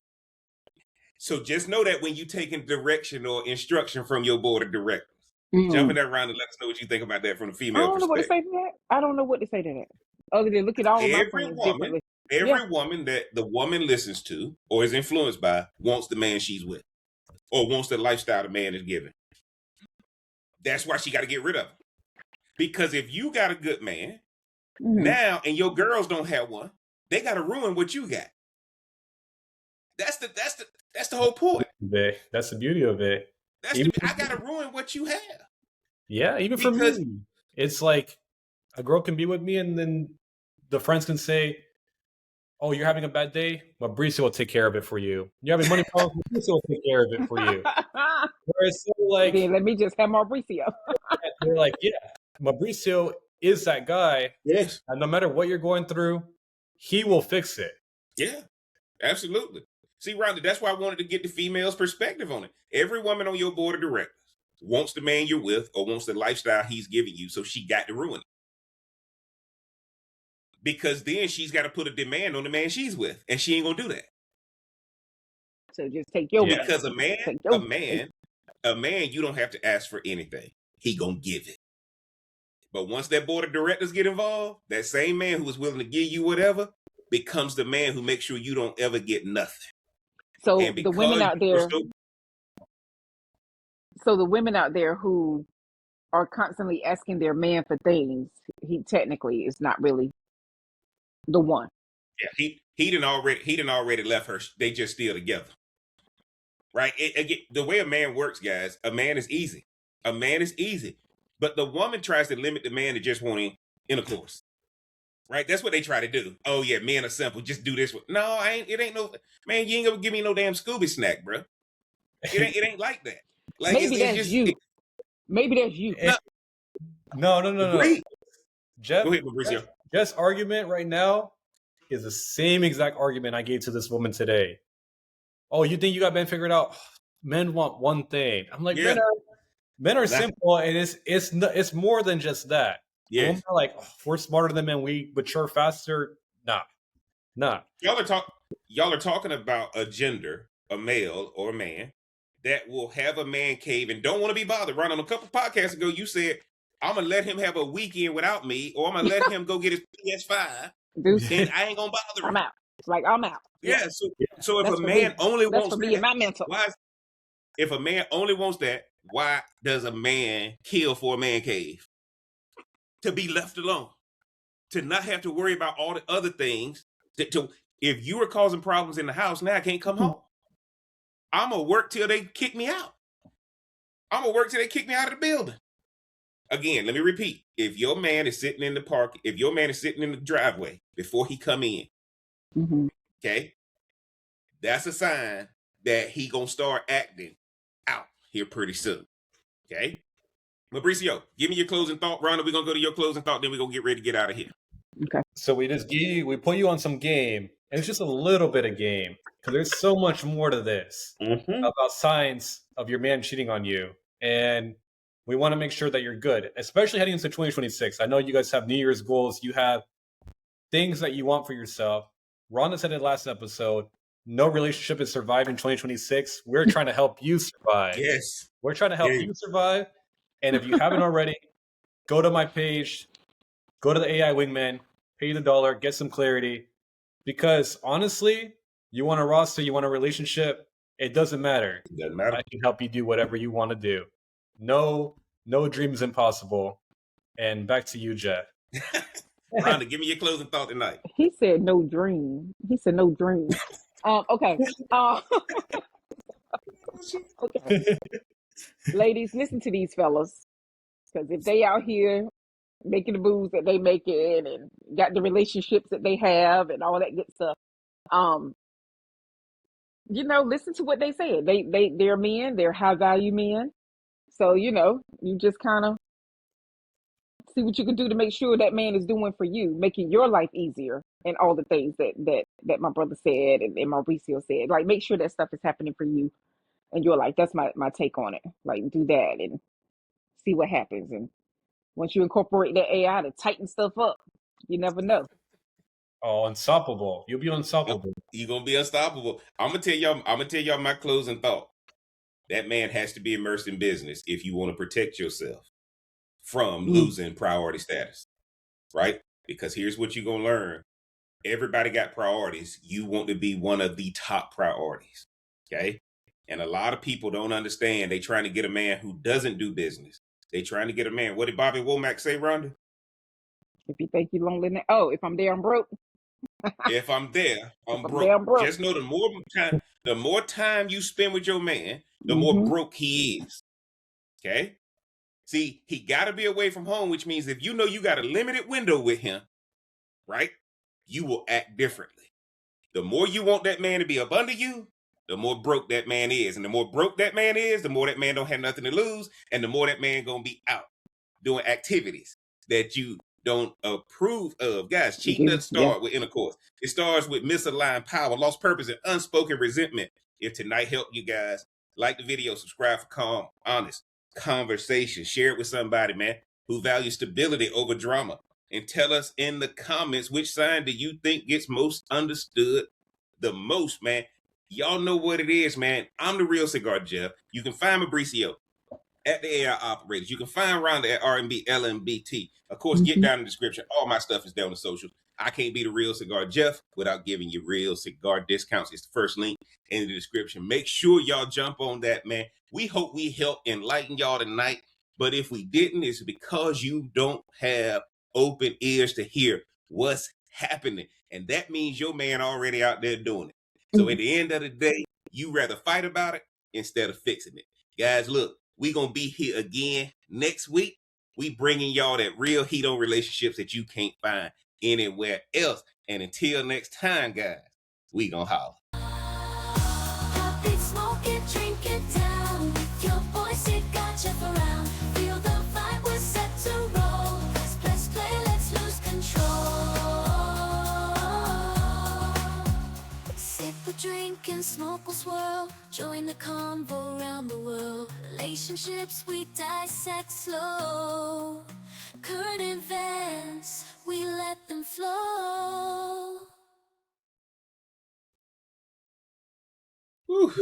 S1: So just know that when you taking direction or instruction from your board of directors, jumping that around and let us know what you think about that from the female perspective.
S2: I don't know what to say to that. Other than look at all of my friends differently.
S1: Every woman that the woman listens to or is influenced by wants the man she's with, or wants the lifestyle the man is giving. That's why she got to get rid of him. Because if you got a good man now and your girls don't have one, they got to ruin what you got. That's the whole point.
S3: That's the beauty of it.
S1: I got to ruin what you have.
S3: Yeah, even for me. It's like a girl can be with me and then the friends can say, oh, you're having a bad day? Mauricio will take care of it for you. You're having money problems? Mauricio will take care of it for you. Whereas, like,
S2: then let me just have Mauricio.
S3: They're like, yeah, Mauricio is that guy.
S1: Yes.
S3: And no matter what you're going through, he will fix it.
S1: Yeah, absolutely. See, Rhonda, that's why I wanted to get the female's perspective on it. Every woman on your board of directors wants the man you're with or wants the lifestyle he's giving you, so she got to ruin it. Because then she's got to put a demand on the man she's with, and she ain't gonna do that.
S2: So just take your
S1: man. Because a man, you don't have to ask for anything. He gonna give it. But once that board of directors get involved, that same man who was willing to give you whatever becomes the man who makes sure you don't ever get nothing.
S2: So the women out there, the women out there who are constantly asking their man for things, he technically is not really the one.
S1: Yeah, he done already left her. They just still together, right? The way a man works, guys, a man is easy. But the woman tries to limit the man to just wanting intercourse, right? That's what they try to do. Oh yeah, men are simple. Just do this. No, it ain't no man. You ain't gonna give me no damn Scooby snack, bro. It ain't like that. Like
S2: maybe that's you. Maybe that's you.
S3: No. Jeff,
S1: go ahead, Mauricio.
S3: Jeff's argument right now is the same exact argument I gave to this woman today. Oh, you think you got men figured out? Men want one thing. I'm like, men are simple, and it's more than just that. Yeah, women are like, we're smarter than men. We mature faster. Nah.
S1: Y'all are talking about a gender, a male or a man that will have a man cave and don't want to be bothered. Ron, on a couple podcasts ago, you said, I'm going to let him have a weekend without me, or I'm going to let him go get his PS5, and I ain't going to bother him.
S2: I'm out. Like, I'm out.
S1: Yeah, so if a man only wants
S2: that, me and my mental.
S1: if a man only wants that, Why does a man kill for a man cave? To be left alone, to not have to worry about all the other things. If you are causing problems in the house, now I can't come home. I'm gonna work till they kick me out. I'm gonna work till they kick me out of the building. Again, let me repeat: if your man is sitting in the park, if your man is sitting in the driveway before he come in, okay, that's a sign that he gonna start acting out here pretty soon. Okay, Mauricio, give me your closing thought. Rhonda, we're gonna go to your closing thought, then we're gonna get ready to get out of here.
S2: Okay.
S3: So we put you on some game, and it's just a little bit of game because there's so much more to this about signs of your man cheating on you, and we want to make sure that you're good, especially heading into 2026. I know you guys have New Year's goals, you have things that you want for yourself. Rhonda said it last episode. No relationship is surviving 2026. We're trying to help you survive.
S1: Yes,
S3: we're trying to help you survive. And if you haven't already, go to my page, go to the AI Wingman, pay the $1, get some clarity. Because honestly, you want a roster, you want a relationship, it doesn't matter.
S1: It doesn't matter.
S3: I can help you do whatever you want to do. No dream is impossible. And back to you, Jeff.
S1: Rhonda, give me your closing thought tonight.
S2: He said no dream. He said no dream. Okay. Okay. Ladies, listen to these fellas. Because if they out here making the moves that they making and got the relationships that they have and all that good stuff, listen to what they said. They're men, they're high value men. So, you just kind of see what you can do to make sure that man is doing for you, making your life easier, and all the things that my brother said and Mauricio said. Like, make sure that stuff is happening for you in your life. That's my take on it. Like, do that and see what happens. And once you incorporate that AI to tighten stuff up, you never know.
S3: Oh, unstoppable. You'll be unstoppable.
S1: You're gonna be unstoppable. I'm gonna tell y'all my closing thought. That man has to be immersed in business if you want to protect yourself from losing priority status. Right? Because here's what you're gonna learn. Everybody got priorities. You want to be one of the top priorities. Okay? And a lot of people don't understand. They trying to get a man who doesn't do business. They trying to get a man. What did Bobby Womack say, Rhonda?
S2: If you think you're lonely now, if I'm there, I'm broke.
S1: If I'm there, I'm broke. Just know the more time you spend with your man, the more broke he is. Okay? See, he got to be away from home, which means if you know you got a limited window with him, right, you will act differently. The more you want that man to be up under you, the more broke that man is. And the more broke that man is, the more that man don't have nothing to lose, and the more that man going to be out doing activities that you don't approve of. Guys, cheating doesn't start with intercourse. It starts with misaligned power, lost purpose, and unspoken resentment. If tonight helped you guys, like the video, subscribe for calm, honest conversation. Share it with somebody, man, who values stability over drama. And tell us in the comments which sign do you think gets most understood the most, man. Y'all know what it is, man. I'm the real Cigar Jeff. You can find Mauricio at the AI Operators. You can find Rhonda at R&B LMBT. Of course, get down in the description. All my stuff is down on the socials. I can't be the real Cigar Jeff without giving you real cigar discounts. It's the first link in the description. Make sure y'all jump on that, man. We hope we help enlighten y'all tonight. But if we didn't, it's because you don't have open ears to hear what's happening. And that means your man already out there doing it. So at the end of the day, you rather fight about it instead of fixing it. Guys, look, we going to be here again next week. We bringing y'all that real heat on relationships that you can't find anywhere else. And until next time, guys, we going to holler.
S4: Pop it, smoke it, drink it down. Your boy Cigar Jeff around. Feel the vibe, we're set to roll. Let's play, let's lose control. Sip a drink and smoke will swirl. Join the convo around the world. Relationships we dissect slow. Current events, we let them flow.
S1: Whew.